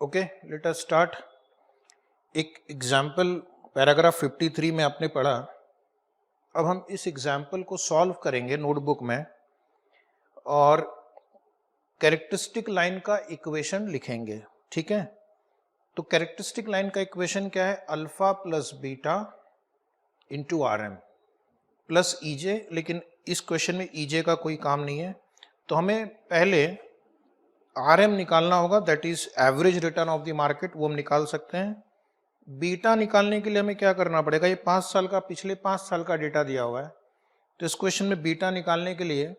Okay, late us start. एक example paragraph 53 में आपने पढ़ा। अब हम इस एग्जाम्पल को सॉल्व करेंगे नोटबुक में और कैरेक्टरिस्टिक लाइन का इक्वेशन लिखेंगे। ठीक है, तो कैरेक्टरिस्टिक लाइन का इक्वेशन क्या है? Alpha plus beta into R M plus EJ. लेकिन इस क्वेश्चन में ईजे का कोई काम नहीं है, तो हमें पहले आर एम निकालना होगा, that is average return of the market, वो हम निकाल सकते हैं। बीटा निकालने के लिए हमें क्या करना पड़ेगा? ये 5 साल का, पिछले 5 साल का डेटा दिया हुआ है, तो इस क्वेश्चन में बीटा निकालने के लिए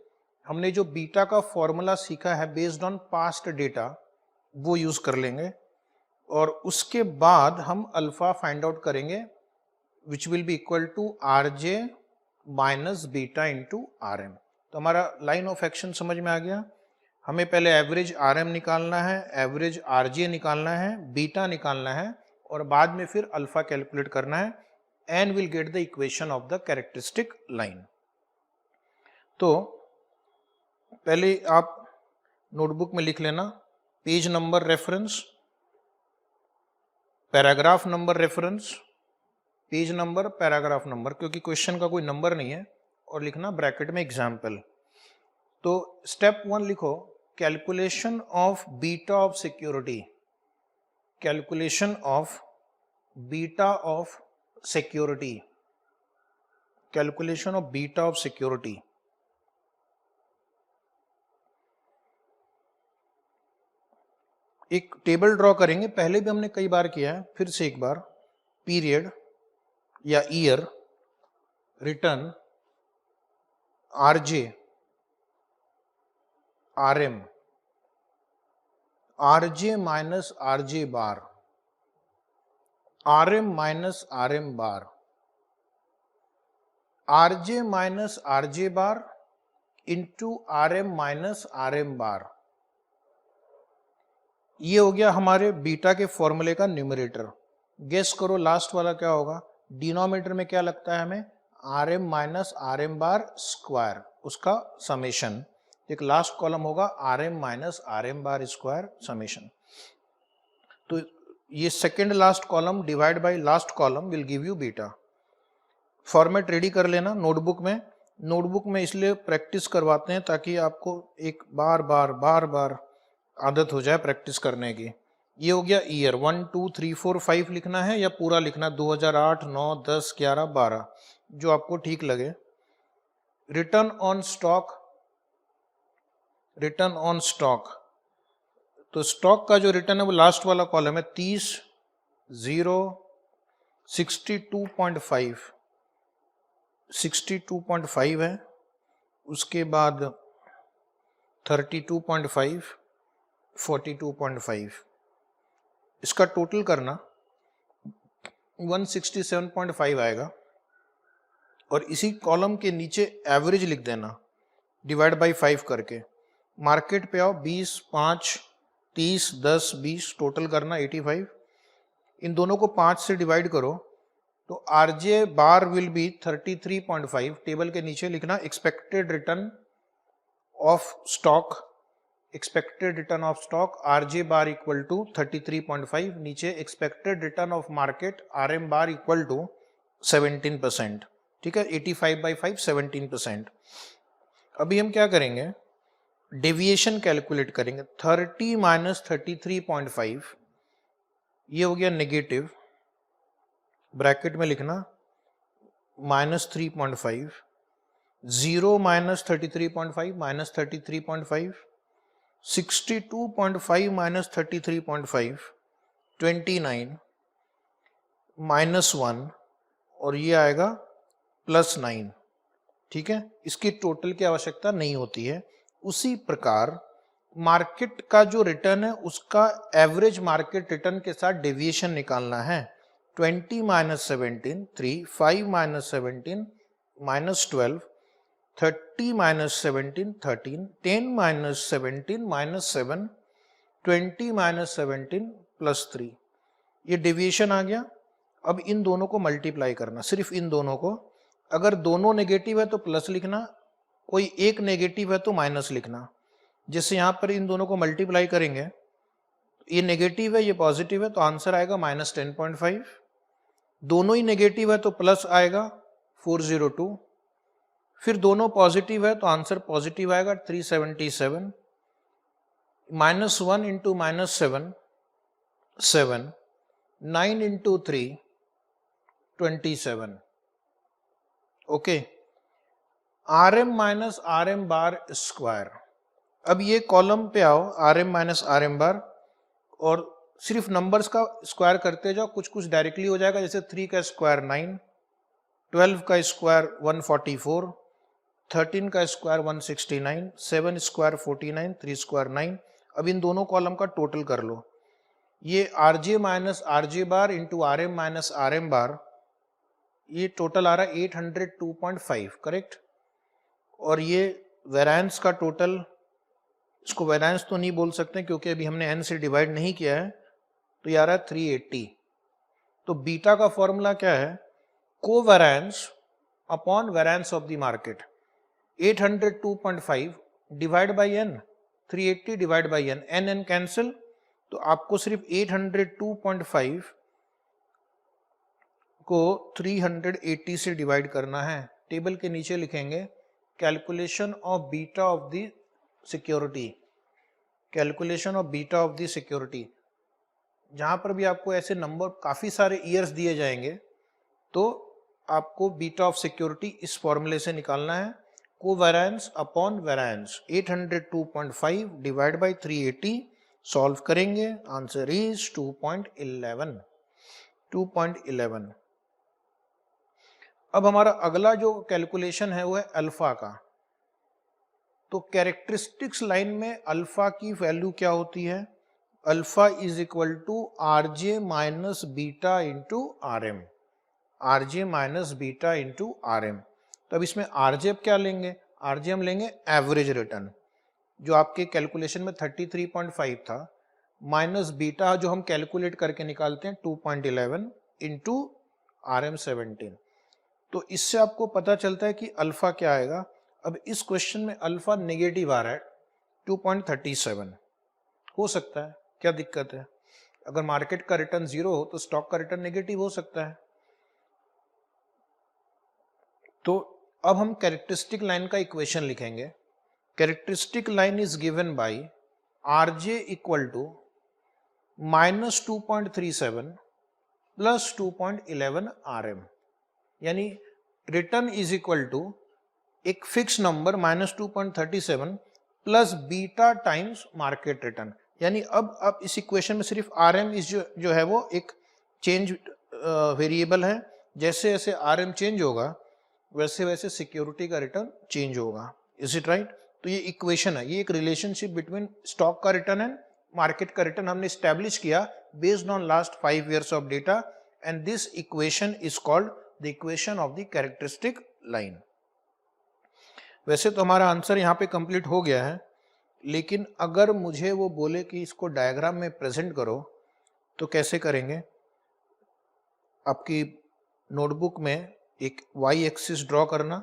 हमने जो बीटा का फॉर्मूला सीखा है बेस्ड ऑन पास्ट डेटा, वो यूज कर लेंगे और उसके बाद हम अल्फा फाइंड आउट करेंगे which will be equal to R J minus beta into R M. तो हमारा लाइन ऑफ एक्शन समझ में आ गया। हमें पहले एवरेज आर एम निकालना है, एवरेज आर जे निकालना है, बीटा निकालना है और बाद में फिर अल्फा कैलकुलेट करना है and will get the equation of the characteristic line. तो पहले आप नोटबुक में लिख लेना page number reference, paragraph number reference, page number, paragraph number, क्योंकि क्वेश्चन का कोई नंबर नहीं है, और लिखना ब्रैकेट में एग्जाम्पल। तो स्टेप 1 लिखो calculation of beta of security, calculation of beta of security, calculation of beta of security. एक टेबल ड्रॉ करेंगे, पहले भी हमने कई बार किया है, फिर से एक बार। पीरियड या year, return, RJ, RM, RJ minus RJ bar, RM minus RM bar, RJ minus RJ bar into RM minus RM bar. ये हो गया हमारे बीटा के फॉर्मूले का न्यूमरेटर। गेस करो लास्ट वाला क्या होगा? डिनोमिनेटर में क्या लगता है हमें? R M minus R M bar square, उसका समेशन। एक लास्ट कॉलम होगा R M minus R M bar square summation. तो ये second last column divide by last column will give you beta. Format ready कर लेना notebook में। Notebook में इसलिए प्रैक्टिस करवाते हैं ताकि आपको एक बार बार आदत हो जाए प्रैक्टिस करने की। ये हो गया ईयर, 1 2 3 4 5 लिखना है या पूरा लिखना, 2008 9 10 11 12, जो आपको ठीक लगे। Return on stock, return on stock, तो स्टॉक का जो रिटर्न है वो लास्ट वाला कॉलम है, 30 0 62.5, 62.5 है। उसके बाद 32.5, 42.5, इसका टोटल करना 167.5 आएगा। और इसी कॉलम के नीचे एवरेज लिख देना डिवाइड बाय 5 करके। मार्केट पे आओ, 20 5 30 10 20, टोटल करना 85। इन दोनों को 5 से डिवाइड करो तो RJ bar will be 33.5। Table के नीचे लिखना expected return of stock, expected return of stock RJ bar equal to 33.5, नीचे expected return of market R M bar equal to 17%। ठीक है, 85/5 17%। अभी हम क्या करेंगे? डेविएशन कैलकुलेट करेंगे। 30 माइनस 33.5, ये हो गया नेगेटिव, ब्रैकेट में लिखना minus 3.5, 0 minus 33.5 minus 33.5, 62.5 minus 33.5 29 minus 1, और ये आएगा प्लस 9। ठीक है, इसकी टोटल की आवश्यकता नहीं होती है। उसी प्रकार मार्केट का जो रिटर्न है उसका एवरेज मार्केट रिटर्न के साथ डेविएशन निकालना है। 20 minus 17 3, 5 minus 17 minus 12, 30 minus 17 13, 10 minus 17 minus 7, 20 minus 17 plus 3, ये डेविएशन आ गया। अब इन दोनों को मल्टीप्लाई करना, सिर्फ इन दोनों को। अगर दोनों नेगेटिव है तो प्लस लिखना, कोई एक नेगेटिव है तो माइनस लिखना। जैसे यहाँ पर इन दोनों को मल्टीप्लाई करेंगे ये नेगेटिव है, ये पॉजिटिव है, तो आंसर आएगा -10.5। दोनों ही नेगेटिव है तो प्लस आएगा 402। फिर दोनों पॉजिटिव है तो आंसर पॉजिटिव आएगा 377। -1 into -7 7, 9 into 3 27। Okay, RM minus RM bar square. अब ये कॉलम पे आओ, RM माइनस RM बार, और सिर्फ नंबर्स का स्क्वायर करते जाओ, कुछ कुछ डायरेक्टली हो जाएगा, जैसे 3 का स्क्वायर 9, 12 का स्क्वायर 144, 13 का स्क्वायर 169, 7 स्क्वायर 49, 3 स्क्वायर 9। अब इन दोनों कॉलम का टोटल कर लो, ये RJ minus RJ bar into RM minus RM बार, ये टोटल आ रहा है 802.5, करेक्ट। और ये वेरिएंस का टोटल, इसको वेरिएंस तो नहीं बोल सकते क्योंकि अभी हमने n से डिवाइड नहीं किया है, तो ये आ रहा है 380। तो बीटा का फॉर्मूला क्या है? Covariance upon variance of the market. 802.5 divide by n, 380 divide by n, n cancel, तो आपको सिर्फ 802.5 को 380 से डिवाइड करना है। टेबल के नीचे लिखेंगे calculation of beta of the security, calculation of beta of the security. जहां पर भी आपको ऐसे नंबर काफी सारे ईयर्स दिए जाएंगे तो आपको बीटा ऑफ सिक्योरिटी इस फॉर्मूले से निकालना है, covariance upon variance. 802.5 divide by 380, solve करेंगे, आंसर इज 2.11। 2.11। अब हमारा अगला जो कैलकुलेशन है वो है अल्फा का। तो कैरेक्टरिस्टिक्स लाइन में अल्फा की वैल्यू क्या होती है? Alpha is equal to RJ minus beta into RM, RJ minus beta into RM। तो अब इसमें RJ क्या लेंगे? RJ हम लेंगे एवरेज रिटर्न, जो आपके कैलकुलेशन में 33.5 था, माइनस बीटा जो हम कैलकुलेट करके निकालते हैं 2.11 इंटू RM 17। तो इससे आपको पता चलता है कि अल्फा क्या आएगा। अब इस क्वेश्चन में अल्फा नेगेटिव आ रहा है 2.37। हो सकता है, क्या दिक्कत है? अगर मार्केट का रिटर्न 0 हो तो स्टॉक का रिटर्न नेगेटिव हो सकता है। तो अब हम कैरेक्टरिस्टिक लाइन का इक्वेशन लिखेंगे। Characteristic line is given by RJ equal to -2.37 plus 2.11 RM, यानी रिटर्न इज इक्वल टू एक fix number -2.37 plus beta times market return. यानी अब इस इक्वेशन में सिर्फ RM इज जो है वो एक चेंज वेरिएबल है। जैसे जैसे RM चेंज होगा वैसे वैसे सिक्योरिटी का रिटर्न चेंज होगा। Is it right? तो ये इक्वेशन है, ये एक रिलेशनशिप बिटवीन स्टॉक का रिटर्न एंड मार्केट का रिटर्न हमने स्टैब्लिश किया based on last 5 years of data, and this equation is called the equation of the characteristic line. वैसे तो हमारा आंसर यहाँ पे कंप्लीट हो गया है, लेकिन अगर मुझे वो बोले कि इसको डायग्राम में प्रेजेंट करो तो कैसे करेंगे? आपकी नोटबुक में एक वाई एक्सिस ड्रॉ करना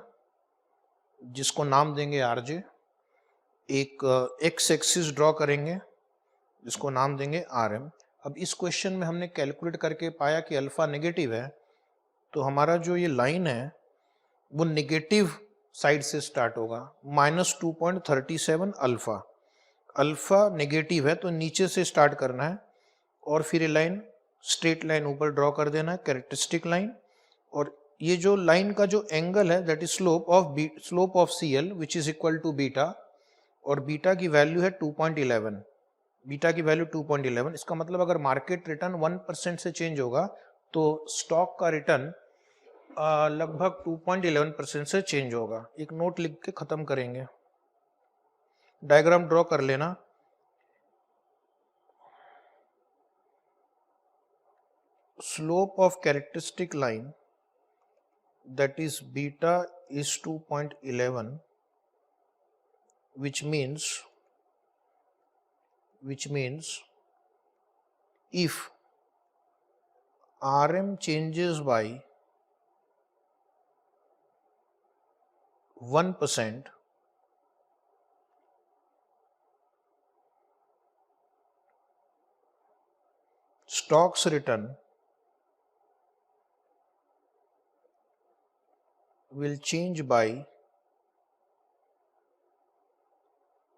जिसको नाम देंगे RJ, एक एक्स एक्सिस ड्रॉ करेंगे जिसको नाम देंगे RM। अब इस क्वेश्चन में हमने कैलकुलेट करके पाया कि अल्फा नेगेटिव है, तो हमारा जो ये लाइन है वो नेगेटिव साइड से स्टार्ट होगा, -2.37 अल्फा। अल्फा नेगेटिव है तो नीचे से स्टार्ट करना है और फिर ये लाइन स्ट्रेट लाइन ऊपर ड्रॉ कर देना है, कैरेक्टरिस्टिक लाइन। और ये जो लाइन का जो एंगल है that is slope of CL which is equal to beta, और बीटा की वैल्यू है 2.11। बीटा की वैल्यू 2.11, इसका मतलब अगर मार्केट रिटर्न 1% से चेंज होगा तो स्टॉक का रिटर्न लगभग 2.11% से चेंज होगा। एक नोट लिख के खत्म करेंगे, डायग्राम ड्रॉ कर लेना। Slope of characteristic line that is beta is 2.11, which means if RM changes by 1%, stocks return will change by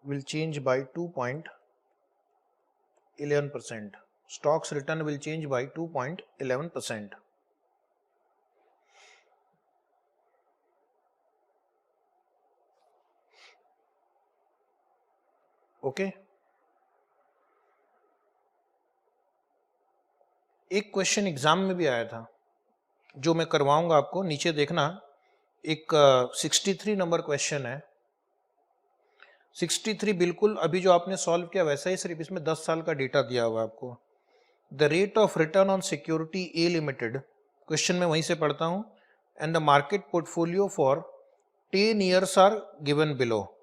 2.11%. Stocks return will change by 2.11%. Okay एक क्वेश्चन एग्जाम में भी आया था जो मैं करवाऊंगा आपको, नीचे देखना। एक 63 नंबर क्वेश्चन है। 63 बिल्कुल अभी जो आपने सॉल्व किया वैसा ही, सिर्फ इसमें 10 साल का डेटा दिया हुआ है आपको। The rate of return on security A limited, question में वहीं से पढ़ता हूं, and the market portfolio for 10 years are given below.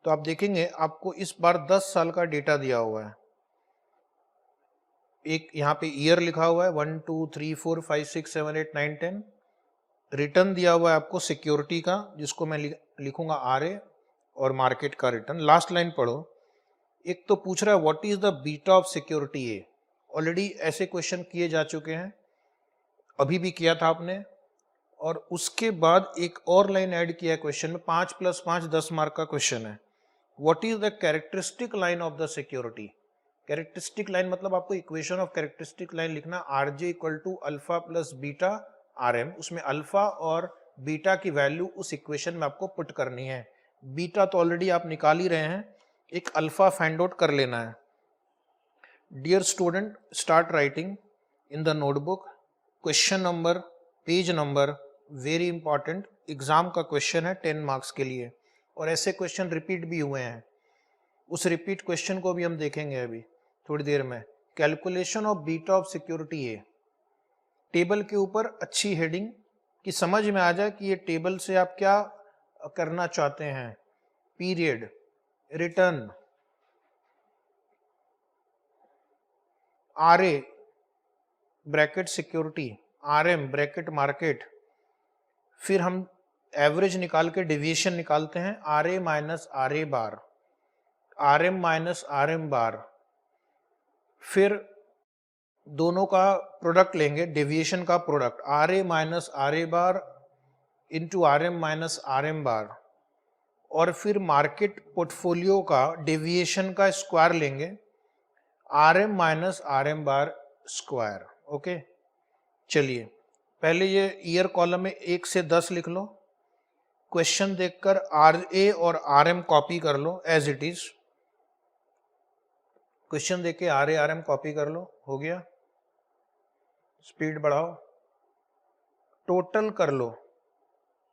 तो आप देखेंगे आपको इस बार 10 साल का डेटा दिया हुआ है। एक यहाँ पे ईयर लिखा हुआ है 1 2 3 4 5 6 7 8 9 10। रिटर्न दिया हुआ है आपको सिक्योरिटी का, जिसको मैं लिखूंगा आरए, और मार्केट का रिटर्न। लास्ट लाइन पढ़ो। एक तो पूछ रहा है what is the beta of security A. Already ऐसे क्वेश्चन किए जा चुके हैं, अभी भी किया था आपने। और उसके बाद एक और लाइन ऐड किया है क्वेश्चन में, 5 + 5 10 मार्क का क्वेश्चन है। What is the characteristic line of the security. Characteristic line मतलब आपको इक्वेशन ऑफ कैरेक्टरिस्टिक लाइन लिखना, RJ equal to alpha plus beta RM. उसमें अल्फा और बीटा की वैल्यू उस इक्वेशन में आपको पुट करनी है। बीटा तो ऑलरेडी आप निकाल ही रहे हैं, एक अल्फा फाइंड आउट कर लेना है। Dear student, start writing in the notebook. Question number, page number, very important, exam का क्वेश्चन है 10 मार्क्स के लिए, और ऐसे क्वेश्चन रिपीट भी हुए हैं। उस रिपीट क्वेश्चन को भी हम देखेंगे अभी थोड़ी देर में। Calculation of beta of security A. Table के ऊपर अच्छी हेडिंग कि समझ में आ जाए कि ये टेबल से आप क्या करना चाहते हैं। Period, return, RA bracket security, RM bracket market, फिर हम एवरेज निकाल के डेविएशन निकालते हैं, RA minus RA bar, RM minus RM bar, फिर दोनों का प्रोडक्ट लेंगे, डेविएशन का product, RA minus RA bar into RM minus RM bar, और फिर मार्केट पोर्टफोलियो का डेविएशन का स्क्वायर लेंगे, RM minus RM bar square. Okay, चलिए पहले ये ईयर कॉलम में 1 से 10 लिख लो। क्वेश्चन देखकर आर ए और आर एम कॉपी कर लो एज इट इज। क्वेश्चन देख के R A R M copy कर लो, हो गया। स्पीड बढ़ाओ, टोटल कर लो,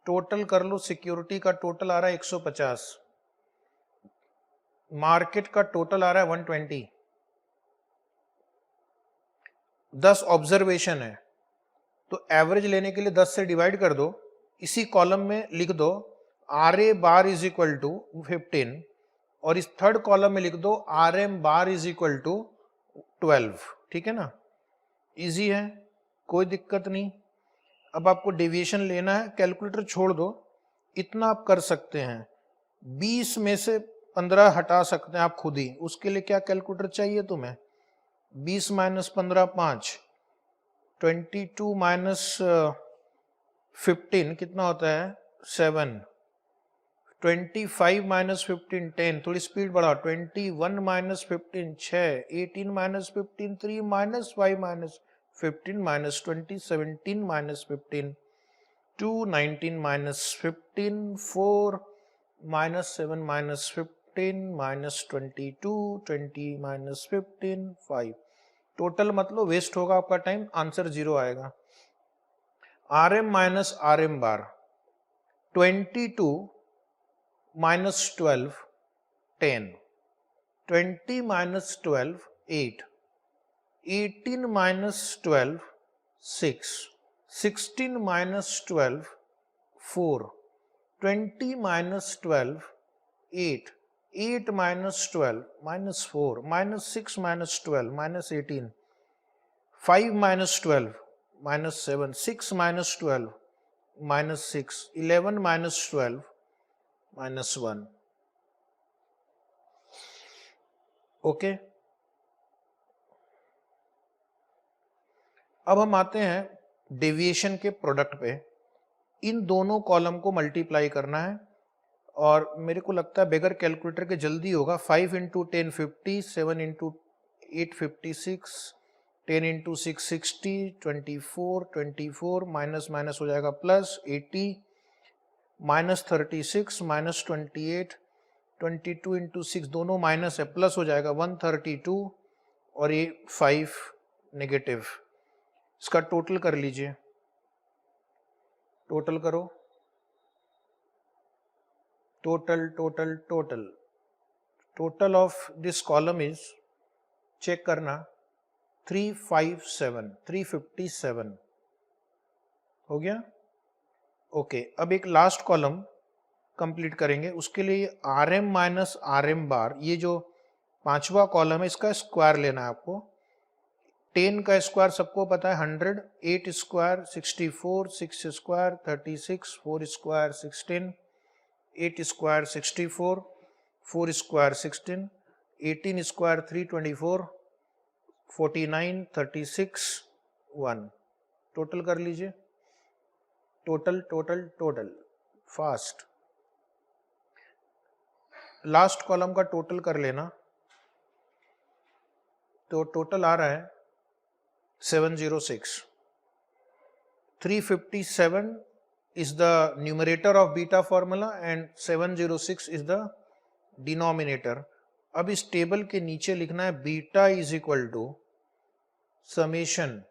टोटल कर लो। सिक्योरिटी का टोटल आ रहा है 150, मार्केट का टोटल आ रहा है 120। 10 ऑब्जर्वेशन है तो एवरेज लेने के लिए 10 से डिवाइड कर दो। इसी कॉलम में लिख दो R A bar is equal to 15, और इस थर्ड कॉलम में लिख दो R M bar is equal to 12। ठीक है ना, इजी है, कोई दिक्कत नहीं। अब आपको डेविएशन लेना है, कैलकुलेटर छोड़ दो, इतना आप कर सकते हैं। 20 में से 15 हटा सकते हैं आप खुद ही। उसके लिए क्या कैलकुलेटर चाहिए तुम्हें? 20 माइनस 15 5, 22 माइनस 15 कितना होता है? 7, 25 माइनस 15 10, थोड़ी स्पीड बढ़ाओ। 21 minus 15 6, 18 minus 15 3, minus 5 minus 15 minus 20, 17 minus 15 2, 19 minus 15 4, minus 7 minus 15 minus 22, 20 minus 15 5। Total मतलब वेस्ट होगा आपका टाइम, आंसर 0 आएगा। R M minus R M bar, 22 minus 12 10, 20 minus 12 8, 18 minus 12 6, 16 minus 12 4, 20 minus 12 8, 8 minus 12 minus 4, minus 6 minus 12 minus 18, 5 minus 12 minus 7, 6 minus 12 minus 6, 11 minus 12 minus 1। Okay, अब हम आते हैं deviation के product पे। इन दोनों कॉलम को मल्टीप्लाई करना है और मेरे को लगता है बगैर कैलकुलेटर के जल्दी होगा। 5 into 10 50, 7 into 8 56, 10 into 6 60, 24 24 minus minus हो जाएगा प्लस 80, माइनस 36 माइनस 28, 22 इंटू 6 दोनों माइनस है, प्लस हो जाएगा 132 और ये 5 नेगेटिव। इसका टोटल कर लीजिए, टोटल करो, total total total total of this column is, check करना, 357 हो गया। ओके, अब एक लास्ट कॉलम कंप्लीट करेंगे। उसके लिए R M minus R M bar, ये जो पांचवा कॉलम है इसका स्क्वायर लेना है आपको। 10 का स्क्वायर सबको पता है 100, 8 square 64, 6 square 36, 4 square 16, 8 square 64, 4 square 16, 18 square 324, 49, 36, 1। Total कर लीजिए, total total total fast. Last column का टोटल कर लेना, तो टोटल आ रहा है 706। 357 is the numerator of beta formula and 706 is the denominator। अब इस टेबल के नीचे लिखना है beta is equal to summation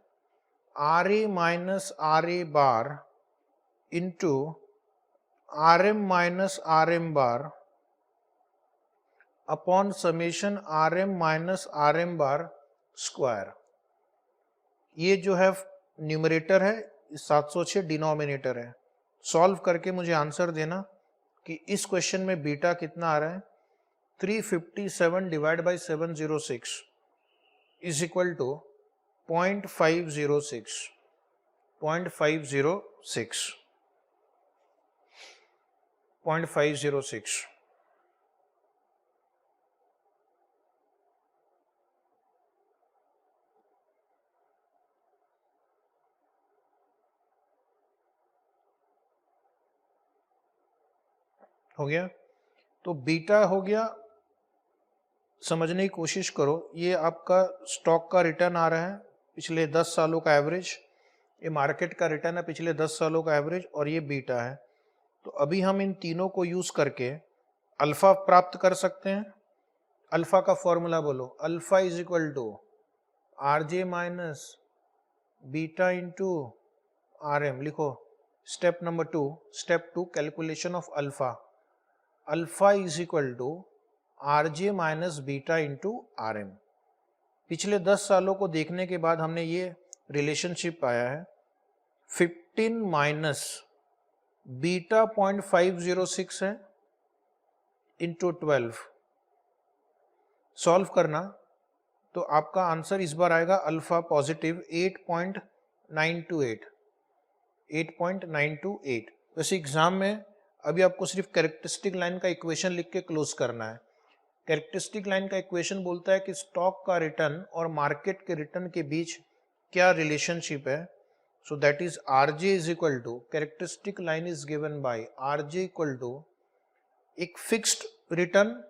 R A minus R A bar into R M minus R M bar upon summation R M minus R M bar square. ये जो है numerator है, 706 डिनोमिनेटर है। सॉल्व करके मुझे आंसर देना कि इस क्वेश्चन में बीटा कितना आ रहा है। 357 divide by 706 is equal to 0.506, 0.506 हो गया। तो बीटा हो गया, समझने की कोशिश करो। ये आपका स्टॉक का रिटर्न आ रहा है पिछले 10 सालों का एवरेज, ये मार्केट का रिटर्न है पिछले 10 सालों का एवरेज, और ये बीटा है। तो अभी हम इन तीनों को यूज करके अल्फा प्राप्त कर सकते हैं। अल्फा का फॉर्मूला बोलो, alpha is equal to R J minus beta into R M. लिखो step number 2, step 2 calculation of alpha. Alpha is equal to R J minus beta into R M. पिछले 10 सालों को देखने के बाद हमने ये रिलेशनशिप पाया है। 15 माइनस बीटा 0.506 है इंटू 12। सॉल्व करना तो आपका आंसर इस बार आएगा अल्फा पॉजिटिव 8.928। वैसे एग्जाम में अभी आपको सिर्फ कैरेक्टरिस्टिक लाइन का इक्वेशन लिख के क्लोज करना है। कैरेक्टरिस्टिक लाइन का इक्वेशन बोलता है कि स्टॉक का रिटर्न और मार्केट के रिटर्न के बीच क्या रिलेशनशिप है। So that is R J is equal to, characteristic line is given by R J equal to एक फिक्स्ड रिटर्न।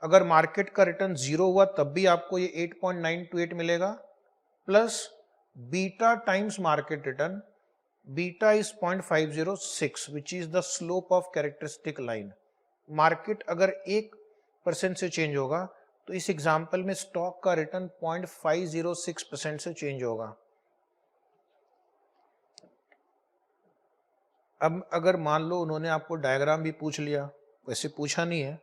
अगर मार्केट का रिटर्न 0 हुआ तब भी आपको ये 8.928 मिलेगा, plus beta times market return. Beta is 0.506 which is the slope of characteristic line. Market अगर 1% से चेंज होगा तो इस एग्जाम्पल में स्टॉक का रिटर्न 0.506% से चेंज होगा। अब अगर मान लो उन्होंने आपको डायग्राम भी पूछ लिया, वैसे पूछा नहीं है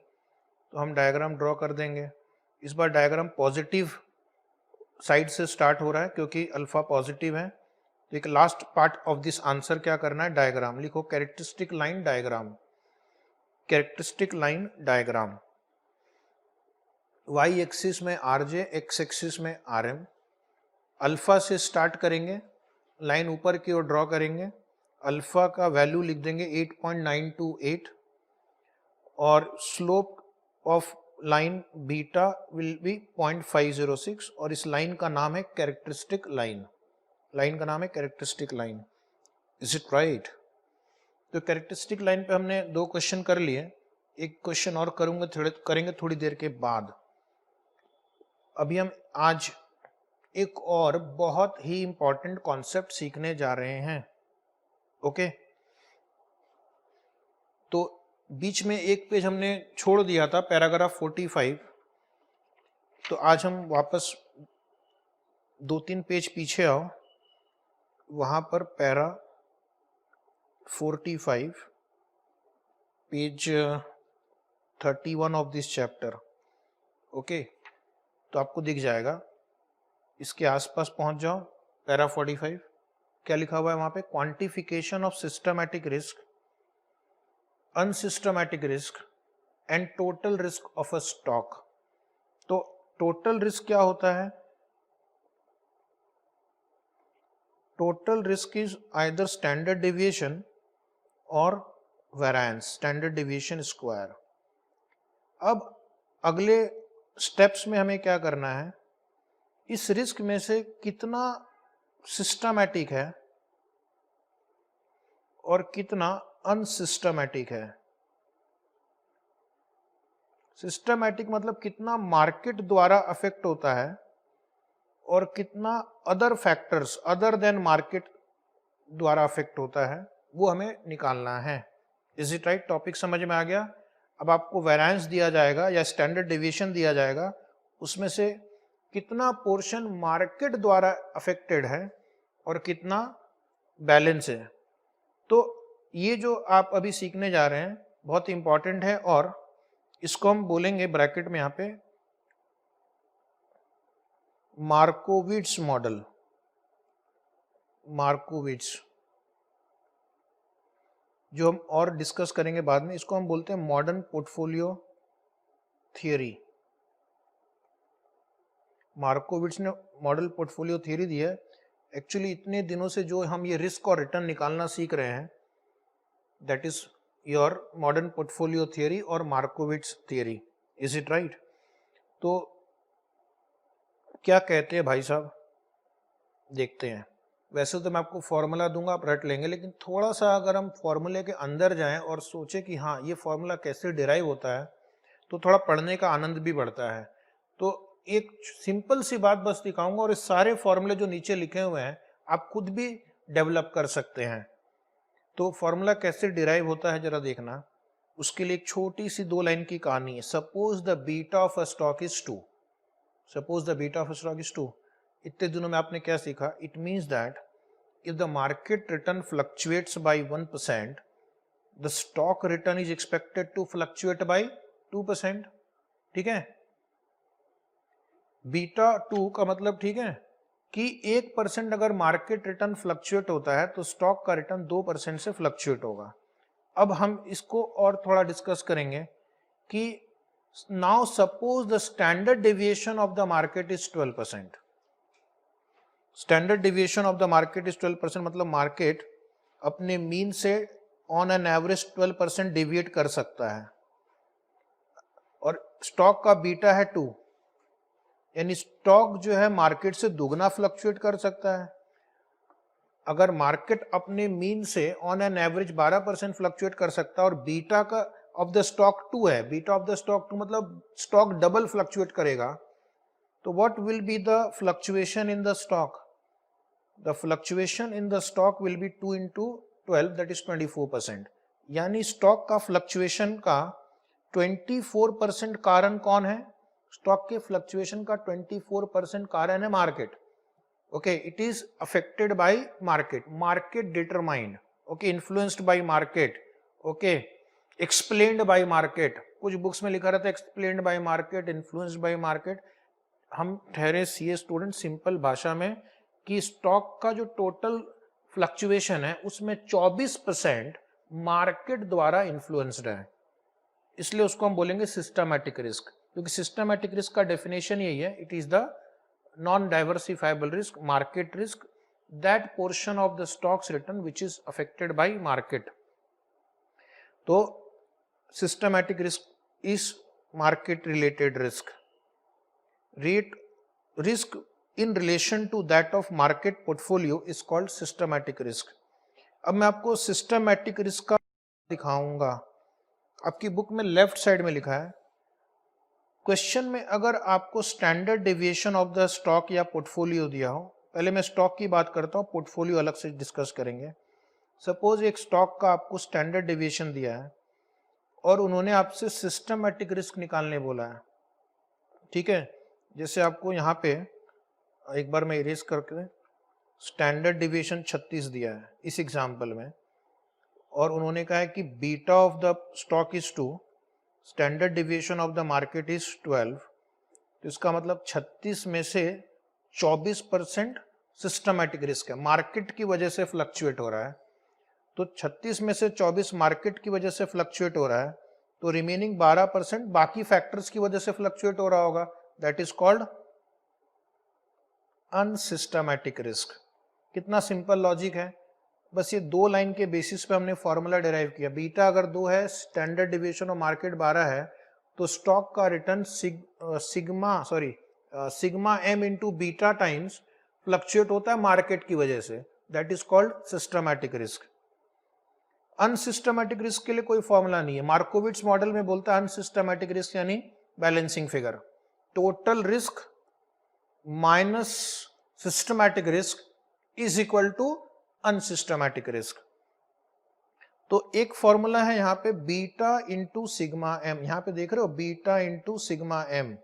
तो हम डायग्राम ड्रॉ कर देंगे। इस बार डायग्राम पॉजिटिव साइड से स्टार्ट हो रहा है क्योंकि अल्फा पॉजिटिव है। तो एक last part of this answer क्या करना है, डायग्राम लिखो, characteristic line diagram. Characteristic line diagram, Y axis में आर जे, एक्स एक्सिस में आर एम। अल्फा से स्टार्ट करेंगे, लाइन ऊपर की ओर ड्रॉ करेंगे। अल्फा का वैल्यू लिख देंगे 8.928 और slope of line beta will be 0.506 और इस लाइन का नाम है कैरेक्टरिस्टिक लाइन। लाइन का नाम है characteristic line, is it right? तो कैरेक्टरिस्टिक लाइन पे हमने 2 क्वेश्चन कर लिए, एक क्वेश्चन और करेंगे थोड़ी देर के बाद। अभी हम आज एक और बहुत ही इंपॉर्टेंट कॉन्सेप्ट सीखने जा रहे हैं। ओके, तो बीच में एक पेज हमने छोड़ दिया था, पैराग्राफ 45। तो आज हम वापस 2-3 पेज पीछे आओ, वहां पर para 45 page 31 of this chapter. Okay, तो आपको दिख जाएगा, इसके आसपास पहुंच जाओ। पैरा 45 क्या लिखा हुआ है वहां पे? Quantification of systematic risk, unsystematic risk and total risk of a stock. तो टोटल रिस्क क्या होता है? Total risk is either standard deviation और वेरिएंस, स्टैंडर्ड डेविएशन स्क्वायर। अब अगले स्टेप्स में हमें क्या करना है, इस रिस्क में से कितना सिस्टमैटिक है और कितना अनसिस्टमैटिक है। सिस्टमैटिक मतलब कितना मार्केट द्वारा अफेक्ट होता है और कितना other factors other than market द्वारा अफेक्ट होता है, वो हमें निकालना है। Is it right? टॉपिक समझ में आ गया? अब आपको वेरिएंस दिया जाएगा या स्टैंडर्ड डेविएशन दिया जाएगा, उसमें से कितना पोर्शन मार्केट द्वारा अफेक्टेड है और कितना बैलेंस है। तो ये जो आप अभी सीखने जा रहे हैं बहुत इंपॉर्टेंट है, और इसको हम बोलेंगे ब्रैकेट में यहाँ पे मार्कोविट्स मॉडल। मार्कोविट्स जो हम और डिस्कस करेंगे बाद में, इसको हम बोलते हैं मॉडर्न पोर्टफोलियो थियरी। मार्कोविट्स ने मॉडल पोर्टफोलियो थियरी दी है। एक्चुअली इतने दिनों से जो हम ये रिस्क और रिटर्न निकालना सीख रहे हैं, that is your modern portfolio theory और Markowitz theory. Is it right? तो क्या कहते हैं भाई साहब, देखते हैं। वैसे तो मैं आपको फॉर्मूला दूंगा, आप रट लेंगे, लेकिन थोड़ा सा अगर हम फॉर्मूले के अंदर जाएं और सोचें कि हाँ ये फॉर्मूला कैसे डिराइव होता है, तो थोड़ा पढ़ने का आनंद भी बढ़ता है। तो एक सिंपल सी बात बस दिखाऊंगा, और इस सारे फॉर्मूले जो नीचे लिखे हुए हैं आप खुद भी डेवलप कर सकते हैं। तो फॉर्मूला कैसे डिराइव होता है जरा देखना। उसके लिए एक छोटी सी 2 लाइन की कहानी है। Suppose the beta of a stock is 2। Suppose the beta of a stock is 2। इतने दिनों में आपने क्या सीखा? It means that if the market return fluctuates by 1%, the stock return is expected to fluctuate by 2%। ठीक है, beta 2 का मतलब, ठीक है, कि 1% अगर मार्केट रिटर्न फ्लक्चुएट होता है तो स्टॉक का रिटर्न 2% से फ्लक्चुएट होगा। अब हम इसको और थोड़ा डिस्कस करेंगे कि now suppose the standard deviation of the market is 12%। Standard deviation of the market is 12%, मतलब मार्केट अपने मीन से ऑन एन एवरेज 12% डेविएट कर सकता है, और स्टॉक का बीटा है 2, यानी स्टॉक जो है मार्केट से दुगना फ्लक्चुएट कर सकता है। अगर मार्केट अपने मीन से ऑन एन एवरेज 12% फ्लक्चुएट कर सकता है और बीटा का ऑफ द स्टॉक 2 है, बीटा ऑफ द स्टॉक 2 मतलब स्टॉक डबल फ्लक्चुएट करेगा, तो what will be the fluctuation in the stock? The fluctuation in the stock will be 2 into 12, that is 24%। यानी स्टॉक का फ्लक्चुएशन का 24% कारण कौन है? स्टॉक के फ्लक्चुएशन का 24% कारण है market. Okay, it is affected by market, market determined, okay, influenced by market, okay, explained bye market. कुछ बुक्स में लिखा रहता है explained bye market, influenced by market. हम ठहरे सीए स्टूडेंट, सिंपल भाषा में कि स्टॉक का जो टोटल फ्लक्चुएशन है उसमें 24% मार्केट द्वारा इन्फ्लुएंस्ड है, इसलिए उसको हम बोलेंगे सिस्टमैटिक रिस्क। क्योंकि सिस्टमैटिक रिस्क का डेफिनेशन यही है, it is the non diversifiable risk, market risk, that portion of the stocks return which is affected by market. तो systematic risk is market related risk. Rate risk in relation to that of market portfolio is called systematic risk. अब मैं आपको systematic risk का दिखाऊंगा। आपकी book में left side में लिखा है, क्वेश्चन में अगर आपको standard deviation of the stock या पोर्टफोलियो दिया हो, पहले मैं स्टॉक की बात करता हूँ, पोर्टफोलियो अलग से डिस्कस करेंगे। सपोज एक स्टॉक का आपको स्टैंडर्ड डेविएशन दिया है और उन्होंने आपसे सिस्टमैटिक रिस्क निकालने बोला है, ठीक है। जैसे आपको यहाँ पे एक बार मैं इरेज करके, स्टैंडर्ड डेविएशन 36 दिया है इस एग्जाम्पल में, और उन्होंने कहा है कि beta of the stock is 2, standard deviation of the market is 12, तो इसका मतलब 36 में से 24% सिस्टमैटिक रिस्क है, मार्केट की वजह से फ्लक्चुएट हो रहा है। तो 36 में से 24 मार्केट की वजह से फ्लक्चुएट हो रहा है, तो रिमेनिंग 12% बाकी फैक्टर्स की वजह से फ्लक्चुएट हो रहा होगा, that is called unsystematic risk. कितना सिंपल लॉजिक है, बस ये 2 लाइन के बेसिस पे हमने फॉर्मूला डिराइव किया। बीटा अगर 2 है, स्टैंडर्ड डिविएशन ऑफ मार्केट 12 है, तो स्टॉक का return sigma M into beta times fluctuate होता है मार्केट की वजह से, that is called systematic risk. Unsystematic risk के लिए कोई फॉर्मूला नहीं है, मार्कोविट्स मॉडल में बोलता है अनसिस्टमैटिक रिस्क यानी balancing figure, total risk minus systematic risk is equal to unsystematic risk. तो एक फॉर्मूला है यहाँ पे बीटा इंटू सिग्मा एम, यहाँ पे देख रहे हो beta into sigma M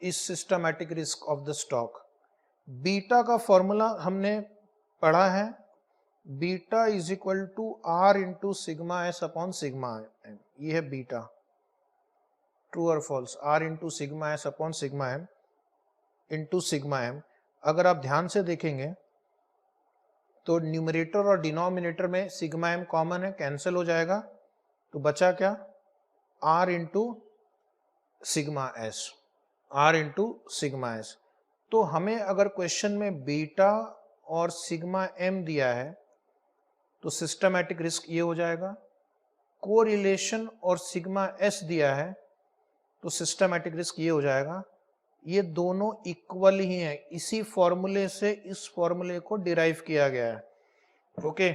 is systematic risk of the stock. Beta का फॉर्मूला हमने पढ़ा है, beta is equal to R into sigma S upon sigma M, ये है बीटा। ट्रू और false, R into sigma S upon sigma M into sigma M. अगर आप ध्यान से देखेंगे तो न्यूमरेटर और डिनोमिनेटर में सिग्मा एम कॉमन है, कैंसिल हो जाएगा, तो बचा क्या, R into sigma S, R into sigma S. तो हमें अगर क्वेश्चन में बीटा और सिग्मा एम दिया है तो सिस्टमैटिक रिस्क ये हो जाएगा, कोरिलेशन और सिग्मा एस दिया है तो सिस्टमैटिक रिस्क ये हो जाएगा। ये दोनों इक्वल ही हैं, इसी फॉर्मूले से इस फॉर्मूले को डिराइव किया गया है। ओके,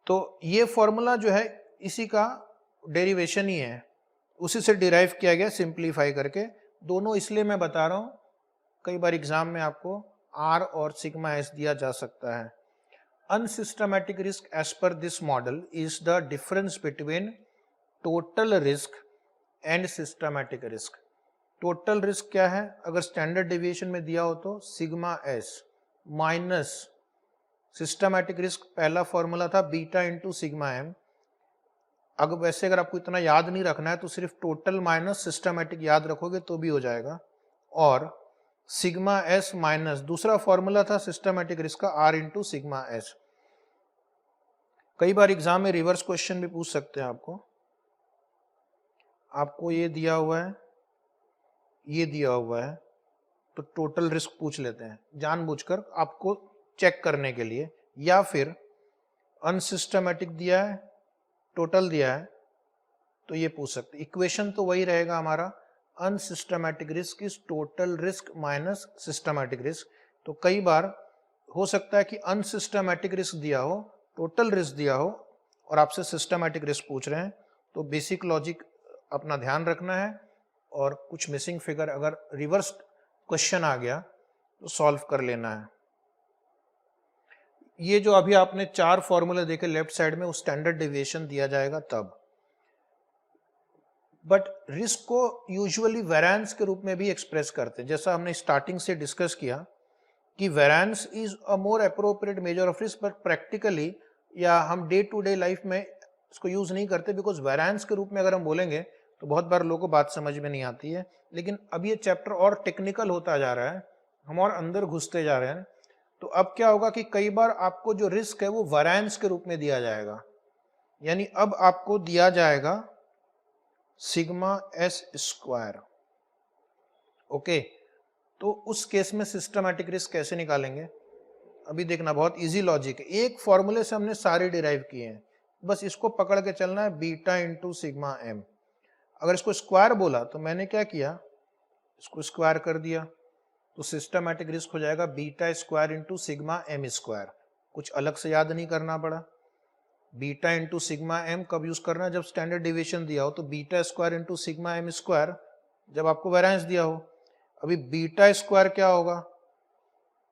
तो ये फॉर्मूला जो है इसी का डेरिवेशन ही है, उसी से डिराइव किया गया सिंप्लीफाई करके। दोनों इसलिए मैं बता रहा हूँ, कई बार एग्जाम में आपको आर और सिग्मा एस दिया जा सकता है। Unsystematic risk as per this model is the difference between total risk and systematic risk. Total risk क्या है, अगर स्टैंडर्ड डेविएशन में दिया हो तो sigma S minus systematic risk, पहला फॉर्मूला था बीटा इंटू सिग्मा एम। अगर वैसे अगर आपको इतना याद नहीं रखना है तो सिर्फ टोटल माइनस सिस्टमैटिक याद रखोगे तो भी हो जाएगा, और सिग्मा एस माइनस दूसरा फॉर्मूला था सिस्टमैटिक रिस्क का, आर इंटू सिग्मा एस। कई बार एग्जाम में रिवर्स क्वेश्चन भी पूछ सकते हैं आपको ये दिया हुआ है, ये दिया हुआ है, तो टोटल रिस्क पूछ लेते हैं जानबूझकर आपको चेक करने के लिए, या फिर अनसिस्टमैटिक दिया है, टोटल दिया है, तो ये पूछ सकते। इक्वेशन तो वही रहेगा हमारा, unsystematic risk is total risk minus systematic risk. तो कई बार हो सकता है कि अनसिस्टमैटिक रिस्क दिया हो, टोटल रिस्क दिया हो, और आपसे सिस्टमैटिक रिस्क पूछ रहे हैं, तो बेसिक लॉजिक अपना ध्यान रखना है, और कुछ मिसिंग फिगर अगर रिवर्स क्वेश्चन आ गया तो सॉल्व कर लेना है। ये जो अभी आपने 4 फॉर्मूले देखे लेफ्ट साइड में, वो स्टैंडर्ड डेविएशन दिया जाएगा तब। बट रिस्क को यूजुअली वेरिएंस के रूप में भी एक्सप्रेस करते हैं, जैसा हमने स्टार्टिंग से डिस्कस किया कि variance is a more appropriate measure of risk, but practically या हम डे टू डे लाइफ में इसको यूज नहीं करते, बिकॉज वेरिएंस के रूप में अगर हम बोलेंगे तो बहुत बार लोगों को बात समझ में नहीं आती है। लेकिन अब ये चैप्टर और टेक्निकल होता जा रहा है, हम और अंदर घुसते जा रहे हैं, तो अब क्या होगा कि कई बार आपको जो रिस्क है वो वेरिएंस के रूप में दिया जाएगा, यानी अब आपको दिया जाएगा सिग्मा एस स्क्वायर। ओके, तो उस केस में सिस्टमैटिक रिस्क कैसे निकालेंगे, अभी देखना, बहुत इजी लॉजिक है, एक फॉर्मूले से हमने सारे डिराइव किए हैं, बस इसको पकड़ के चलना है, बीटा इंटू सिग्मा एम। अगर इसको स्क्वायर बोला तो मैंने क्या किया, इसको स्क्वायर कर दिया, तो सिस्टमैटिक रिस्क हो जाएगा beta square into sigma M square. कुछ अलग से याद नहीं करना पड़ा। बीटा इंटू सिग्मा एम कब यूज करना है? जब स्टैंडर्ड डिविएशन दिया हो। तो beta square into sigma M square जब आपको वेरिएंस दिया हो। अभी बीटा स्क्वायर क्या होगा?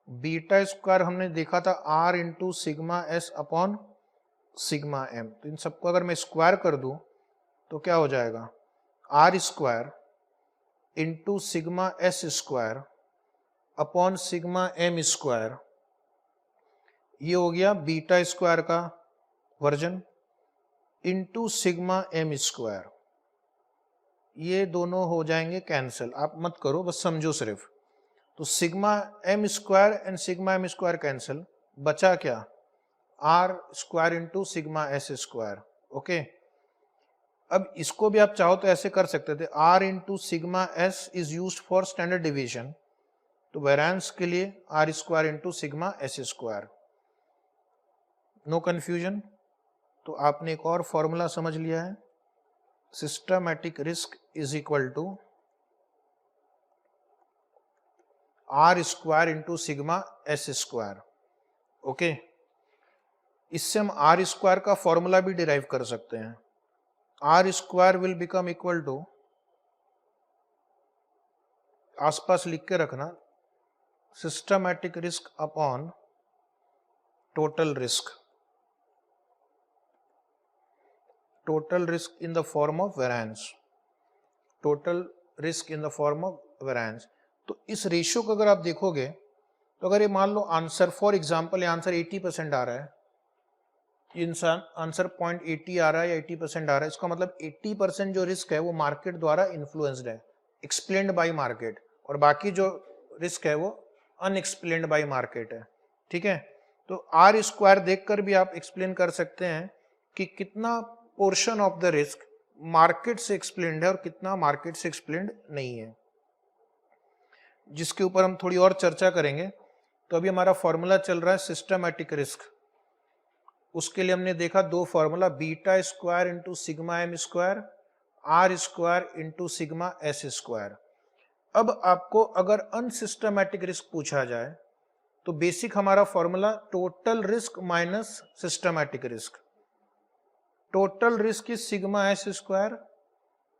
बीटा स्क्वायर हमने देखा था R into sigma S upon sigma M. तो इन सबको अगर मैं स्क्वायर कर दूं तो क्या हो जाएगा? R square into sigma S square upon sigma M square. ये हो गया बीटा स्क्वायर का version into sigma M square. ये दोनों हो जाएंगे कैंसिल। आप मत करो, बस समझो सिर्फ। तो sigma M square and sigma M square cancel, बचा क्या? R square into sigma S square. Okay, अब इसको भी आप चाहो तो ऐसे कर सकते थे, R into sigma S is used for standard division, तो वेरिएंस के लिए R square into sigma S square. No confusion. तो आपने एक और फॉर्मूला समझ लिया है, systematic risk is equal to R square into sigma S square. Okay, इससे हम आर स्क्वायर का फॉर्मूला भी डिराइव कर सकते हैं। R square will become equal to, आसपास लिख के रखना, systematic risk upon total risk. Total risk in the form of variance. Total risk in the form of variance. तो इस रेशियो को अगर आप देखोगे तो अगर ये मान लो आंसर, फॉर एग्जांपल ये आंसर 80% आ रहा है, इंसान आंसर 0.80 आ रहा है या 80% आ रहा है, इसका मतलब 80% जो रिस्क है वो मार्केट द्वारा इन्फ्लुएंस्ड है, एक्सप्लेन्ड बाय मार्केट, और बाकी जो रिस्क है वो अनएक्सप्लेन्ड बाय मार्केट है। ठीक है, तो आर स्क्वायर देखकर भी आप एक्सप्लेन कर सकते हैं कि कितना portion of the risk market से एक्सप्लेन्ड है और कितना मार्केट से एक्सप्लेन्ड नहीं है, जिसके ऊपर हम थोड़ी और चर्चा करेंगे। तो अभी हमारा फॉर्मूला चल रहा है सिस्टमैटिक रिस्क। उसके लिए हमने देखा दो formula, beta square into sigma M square, R square into sigma S square. अब आपको अगर अनसिस्टमैटिक रिस्क पूछा जाए तो बेसिक हमारा formula total risk minus systematic risk. Total risk is sigma S square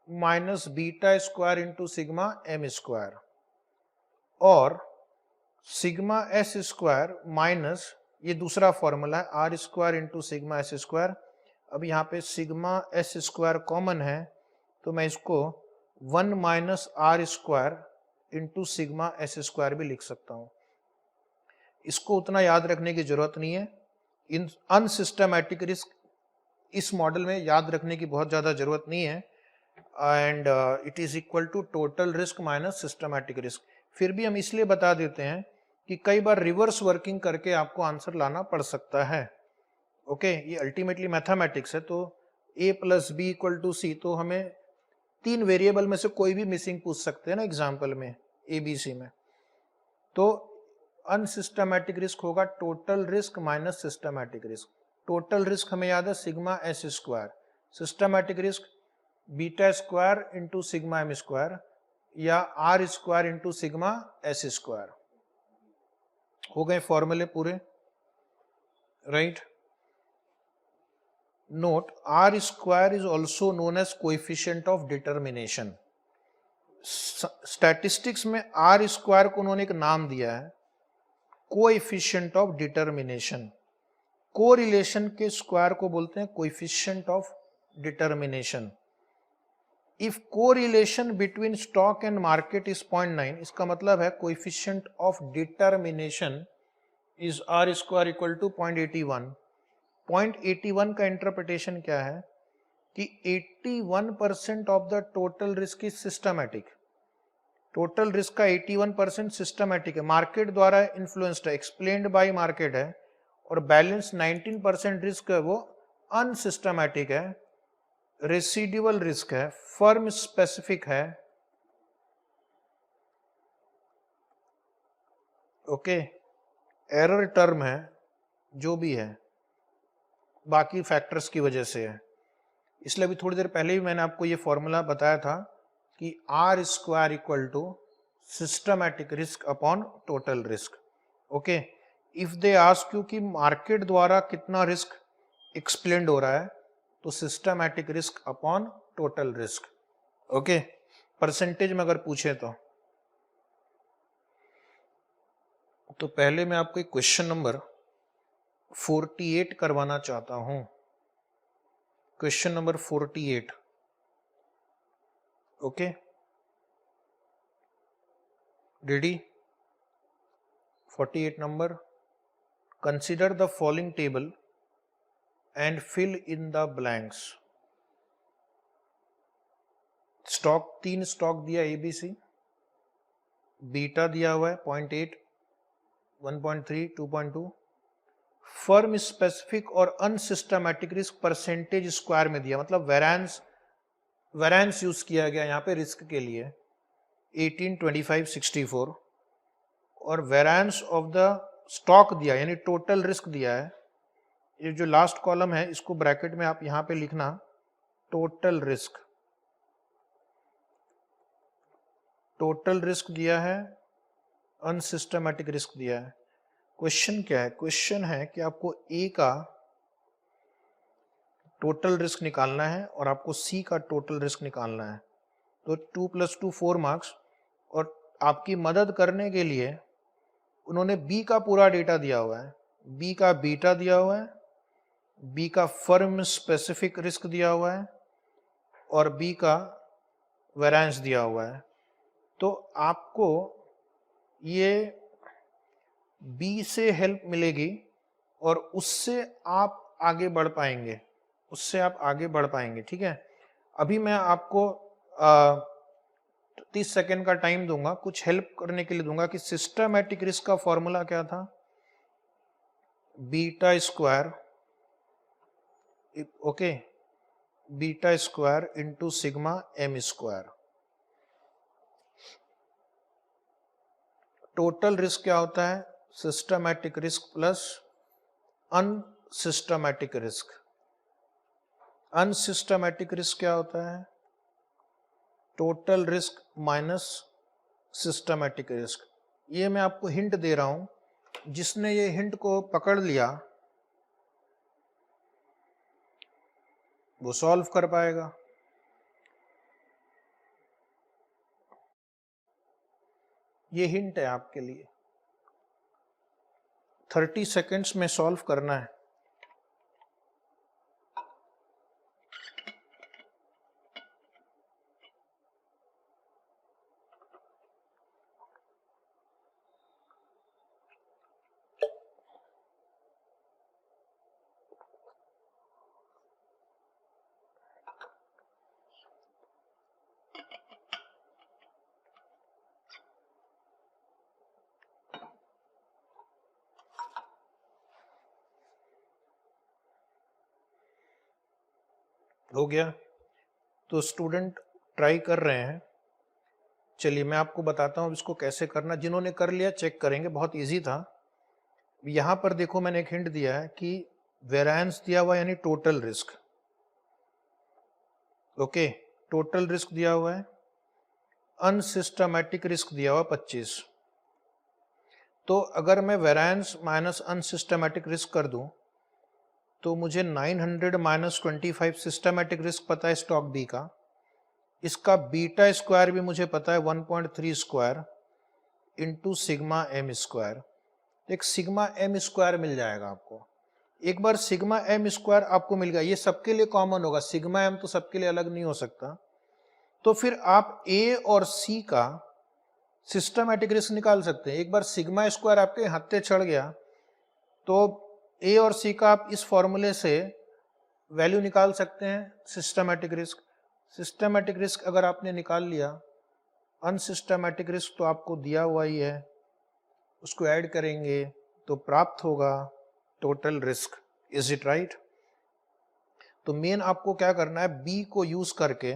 minus beta square into sigma M square, और sigma S square minus ये दूसरा फॉर्मूला है R square into sigma S square. अब यहाँ पे sigma S square common है तो मैं इसको 1 minus R square into sigma S square भी लिख सकता हूँ। इसको उतना याद रखने की जरूरत नहीं है। इन अनसिस्टमैटिक रिस्क इस मॉडल में याद रखने की बहुत ज़्यादा जरूरत नहीं है, and it is equal to total risk minus systematic risk. फिर भी हम इसलिए बता देते हैं कि कई बार रिवर्स वर्किंग करके आपको आंसर लाना पड़ सकता है। ओके, ये अल्टीमेटली मैथमेटिक्स है, तो a plus B equal to C, तो हमें 3 वेरिएबल में से कोई भी मिसिंग पूछ सकते हैं ना एग्जाम्पल में, ए बी सी में। तो अनसिस्टमैटिक रिस्क होगा total risk minus systematic risk. Total risk हमें याद है sigma S square, systematic risk beta square into sigma M square या R square into sigma S square. हो गए फॉर्मूले पूरे, right. Note, R square is also known as coefficient of determination. Statistics में R square को उन्होंने एक नाम दिया है, कोएफिशिएंट ऑफ डिटर्मिनेशन। कोरिलेशन के स्क्वायर को बोलते हैं coefficient of determination. If correlation between stock and market is 0.9, इसका मतलब है coefficient of determination is R square equal to 0.81। 0.81 का इंटरप्रिटेशन क्या है कि 81% of the total risk is systematic. Total risk का 81% सिस्टमैटिक है, मार्केट द्वारा इन्फ्लुएंस्ड है, एक्सप्लेन्ड बाय मार्केट है, और बैलेंस 19% रिस्क है वो अनसिस्टमैटिक है, रेसिडुअल रिस्क है, फर्म स्पेसिफिक है। ओके, एरर टर्म है, जो भी है बाकी फैक्टर्स की वजह से है। इसलिए अभी थोड़ी देर पहले ही मैंने आपको ये फॉर्मूला बताया था कि R square equal to systematic risk upon total risk. Okay, if they ask you कि मार्केट द्वारा कितना रिस्क एक्सप्लेंड हो रहा है, तो systematic risk upon total risk. Okay, percentage में अगर पूछे तो पहले मैं आपको एक क्वेश्चन नंबर 48 करवाना चाहता हूं। Question number 48। Okay, ready? 48 number, consider the following table and fill in the blanks. Stock, 3 stock दिया ABC, बीटा दिया हुआ है 0.8, 1.3, 2.2, फर्म स्पेसिफिक और अनसिस्टमैटिक रिस्क परसेंटेज स्क्वायर में दिया, मतलब वेरिएंस यूज किया गया यहाँ पे रिस्क के लिए 18, 25, 64, और वेरिएंस ऑफ द स्टॉक दिया यानी टोटल रिस्क दिया है। ये जो लास्ट कॉलम है इसको ब्रैकेट में आप यहाँ पे लिखना, टोटल रिस्क। टोटल रिस्क दिया है, अनसिस्टमैटिक रिस्क दिया है। क्वेश्चन क्या है? क्वेश्चन है कि आपको ए का टोटल रिस्क निकालना है और आपको सी का टोटल रिस्क निकालना है। तो 2 + 2 4 मार्क्स, और आपकी मदद करने के लिए उन्होंने बी का पूरा डेटा दिया हुआ है। बी का बीटा दिया हुआ है, बी का फर्म स्पेसिफिक रिस्क दिया हुआ है, और बी का वेरिएंस दिया हुआ है। तो आपको ये बी से हेल्प मिलेगी और उससे आप आगे बढ़ पाएंगे, ठीक है? अभी मैं आपको 30 सेकेंड का टाइम दूंगा, कुछ हेल्प करने के लिए दूंगा कि सिस्टमैटिक रिस्क का फॉर्मूला क्या था? Beta square, okay, beta square into sigma M square. Total risk क्या होता है? Systematic risk plus unsystematic risk. Unsystematic risk क्या होता है? Total risk minus systematic risk. ये मैं आपको हिंट दे रहा हूं, जिसने ये हिंट को पकड़ लिया वो सॉल्व कर पाएगा। ये हिंट है आपके लिए, 30 सेकेंड्स में सॉल्व करना है। हो गया? तो स्टूडेंट ट्राई कर रहे हैं। चलिए मैं आपको बताता हूँ इसको कैसे करना। जिन्होंने कर लिया चेक करेंगे, बहुत इजी था। यहां पर देखो मैंने एक हिंट दिया है कि वेरिएंस दिया हुआ यानी total risk. Okay, total risk दिया हुआ है, अनसिस्टमैटिक रिस्क दिया हुआ 25। तो अगर मैं वेरिएंस माइनस अनसिस्टमैटिक रिस्क कर दूं तो मुझे 900 माइनस 25 सिस्टमैटिक रिस्क पता है स्टॉक बी का। इसका बीटा स्क्वायर भी मुझे पता है 1.3 square into sigma M square. एक सिग्मा एम स्क्वायर मिल जाएगा आपको। एक बार सिग्मा एम स्क्वायर आपको मिल गया, ये सबके लिए कॉमन होगा, सिग्मा एम तो सबके लिए अलग नहीं हो सकता। तो फिर आप ए और सी का सिस्टमैटिक रिस्क निकाल सकते हैं। एक बार सिग्मा स्क्वायर आपके हत्थे चढ़ गया तो ए और सी का आप इस फॉर्मूले से वैल्यू निकाल सकते हैं सिस्टमैटिक रिस्क। सिस्टमैटिक रिस्क अगर आपने निकाल लिया, अनसिस्टमैटिक रिस्क तो आपको दिया हुआ ही है, उसको ऐड करेंगे तो प्राप्त होगा total risk. Is it right? तो मेन आपको क्या करना है, बी को यूज करके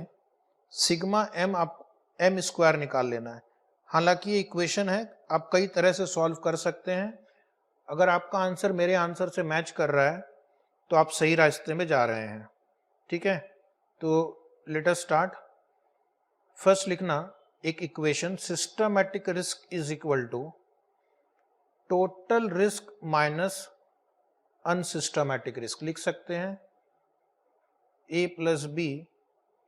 सिग्मा एम स्क्वायर निकाल लेना है। हालांकि ये इक्वेशन है, आप कई तरह से सॉल्व कर सकते हैं। अगर आपका आंसर मेरे आंसर से मैच कर रहा है तो आप सही रास्ते में जा रहे हैं। ठीक है, तो लेट अस स्टार्ट। फर्स्ट लिखना एक equation systematic risk is equal to total risk minus unsystematic risk लिख सकते हैं। A plus B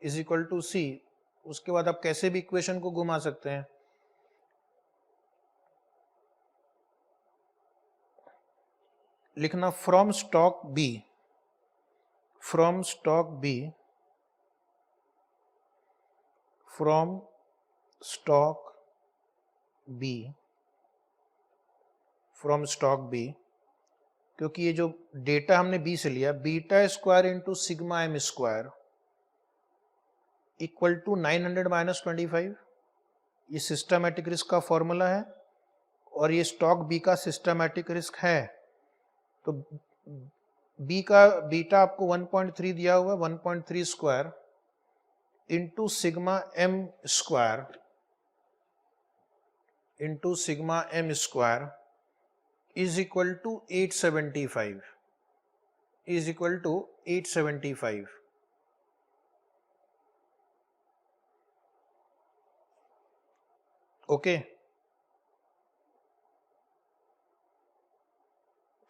is equal to C. उसके बाद आप कैसे भी इक्वेशन को घुमा सकते हैं। लिखना from stock B, from stock B, from stock B, from stock B, क्योंकि ये जो डेटा हमने बी से लिया, beta square into sigma M square equal to 900 minus 25। ये सिस्टमैटिक रिस्क का फॉर्मूला है और ये स्टॉक बी का सिस्टमैटिक रिस्क है। तो बी का बीटा आपको 1.3 दिया हुआ है, 1.3 square into sigma M square, into sigma M square is equal to 875, is equal to 875। Okay,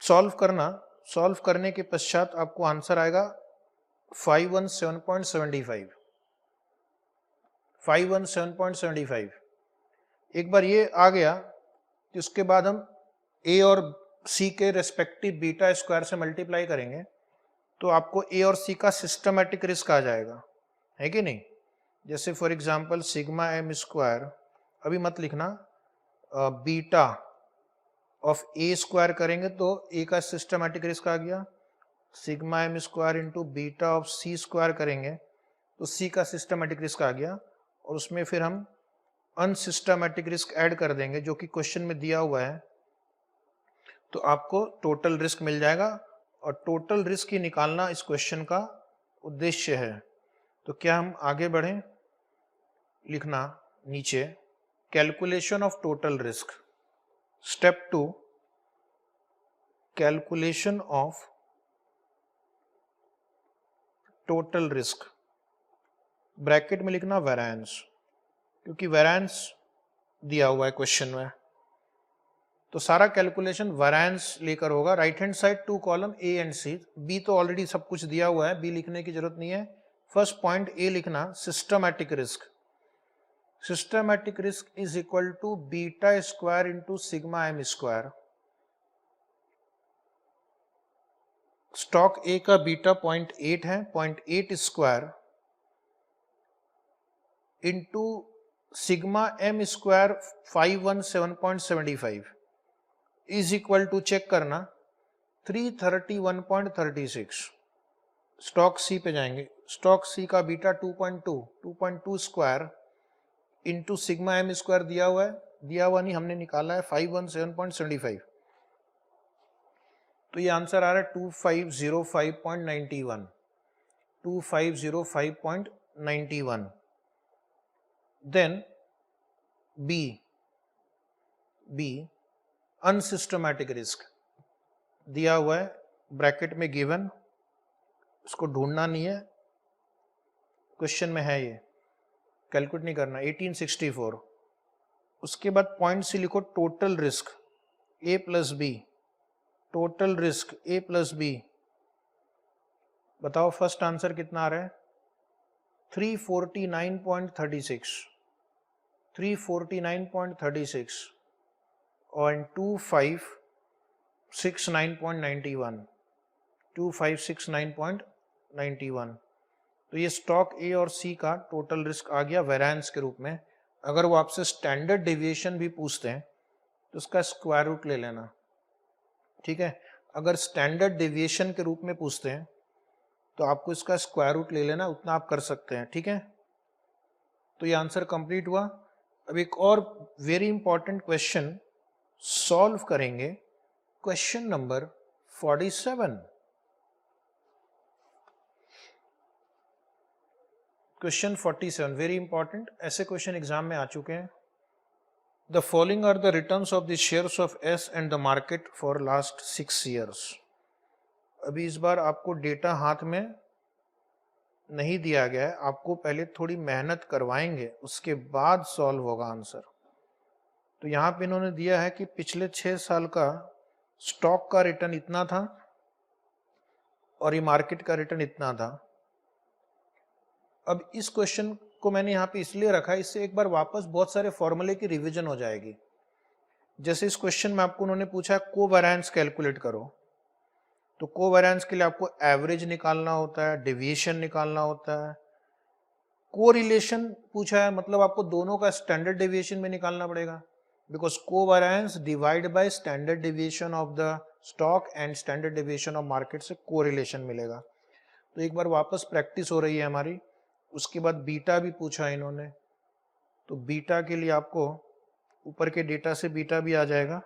solve करना। सॉल्व करने के पश्चात आपको आंसर आएगा 517.75, 517.75। एक बार ये आ गया कि उसके बाद हम ए और सी के रेस्पेक्टिव बीटा स्क्वायर से मल्टीप्लाई करेंगे तो आपको ए और सी का सिस्टमैटिक रिस्क आ जाएगा, है कि नहीं। जैसे for example sigma M square, अभी मत लिखना, बीटा ऑफ ए स्क्वायर करेंगे तो ए का सिस्टमैटिक रिस्क आ गया। Sigma M square into beta of C square करेंगे तो सी का सिस्टमैटिक रिस्क आ गया, और उसमें फिर हम अनसिस्टमैटिक रिस्क ऐड कर देंगे जो कि क्वेश्चन में दिया हुआ है, तो आपको टोटल रिस्क मिल जाएगा। और टोटल रिस्क ही निकालना इस क्वेश्चन का उद्देश्य है। तो क्या हम आगे बढ़ें। लिखना नीचे calculation of total risk. Step 2 calculation of total risk. Bracket में लिखना वेरिएंस, क्योंकि वेरिएंस दिया हुआ है क्वेश्चन में, तो सारा कैलकुलेशन वेरिएंस लेकर होगा। Right hand side 2 column A and C. B तो ऑलरेडी सब कुछ दिया हुआ है, बी लिखने की जरूरत नहीं है। फर्स्ट पॉइंट ए लिखना systematic risk. Systematic risk is equal to beta square into sigma M square. Stock A का बीटा 0.8 है, 0.8 square into sigma M square 517.75 is equal to, check करना, 331.36। स्टॉक सी पे जाएंगे। स्टॉक सी का beta 2.2 square into sigma M square दिया हुआ है, दिया हुआ नहीं, हमने निकाला है 517.75। तो ये आंसर आ रहा है 2505.91, 2505.91। देन बी अनसिस्टमैटिक रिस्क दिया हुआ है, ब्रैकेट में गिवन, उसको ढूंढना नहीं है, क्वेश्चन में है, ये कैलकुलेट नहीं करना। 1864। उसके बाद पॉइंट से लिखो टोटल रिस्क ए प्लस बी, टोटल रिस्क ए प्लस बी। बताओ फर्स्ट आंसर कितना आ रहा है, 349.36, 349.36 और 2569.91, 2569.91। तो ये स्टॉक ए और सी का टोटल रिस्क आ गया वेरिएंस के रूप में। अगर वो आपसे स्टैंडर्ड डेविएशन भी पूछते हैं तो उसका स्क्वायर रूट ले लेना, ठीक है। अगर स्टैंडर्ड डेविएशन के रूप में पूछते हैं तो आपको इसका स्क्वायर रूट ले लेना, उतना आप कर सकते हैं, ठीक है। तो ये आंसर कंप्लीट हुआ। अब एक और वेरी इंपॉर्टेंट क्वेश्चन सॉल्व करेंगे, question number 47। Question 47 very important, ऐसे क्वेश्चन एग्जाम में आ चुके हैं। The following are the returns of the shares of S and the market for last 6 years। अभी इस बार आपको डेटा हाथ में नहीं दिया गया है, आपको पहले थोड़ी मेहनत करवाएंगे, उसके बाद सॉल्व होगा आंसर। तो यहाँ पे इन्होंने दिया है कि पिछले 6 साल का स्टॉक का रिटर्न इतना था और ये मार्केट का रिटर्न इतना था। अब इस क्वेश्चन को मैंने यहाँ पे इसलिए रखा है, इससे एक बार वापस बहुत सारे फॉर्मूले की रिवीजन हो जाएगी। जैसे इस क्वेश्चन में आपको उन्होंने पूछा कोवेरिएंस कैलकुलेट करो, तो कोवेरिएंस के लिए आपको एवरेज निकालना होता है, डेविएशन निकालना होता है। कोरिलेशन पूछा है, मतलब आपको दोनों का स्टैंडर्ड डेविएशन में निकालना पड़ेगा, because covariance divide by standard deviation of the stock and standard deviation of market से कोरिलेशन मिलेगा। तो एक बार वापस प्रैक्टिस हो रही है हमारी। उसके बाद बीटा भी पूछा इन्होंने, तो बीटा के लिए आपको ऊपर के डेटा से बीटा भी आ जाएगा,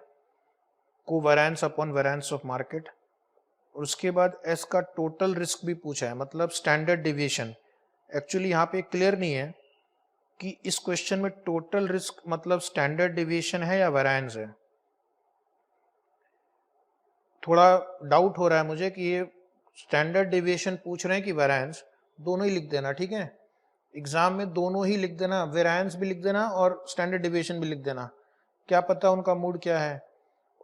covariance upon variance of market. और उसके बाद एस का टोटल रिस्क भी पूछा है, मतलब स्टैंडर्ड डेविएशन। एक्चुअली यहाँ पे क्लियर नहीं है कि इस क्वेश्चन में टोटल रिस्क मतलब स्टैंडर्ड डेविएशन है या वेरिएंस है। थोड़ा डाउट हो रहा है मुझे कि ये स्टैंडर्ड डेविएशन पूछ रहे हैं कि वेरिएंस, दोनों ही लिख देना, ठीक है। एग्जाम में दोनों ही लिख देना, वेरिएंस भी लिख देना और स्टैंडर्ड डेविएशन भी लिख देना, क्या पता उनका मूड क्या है।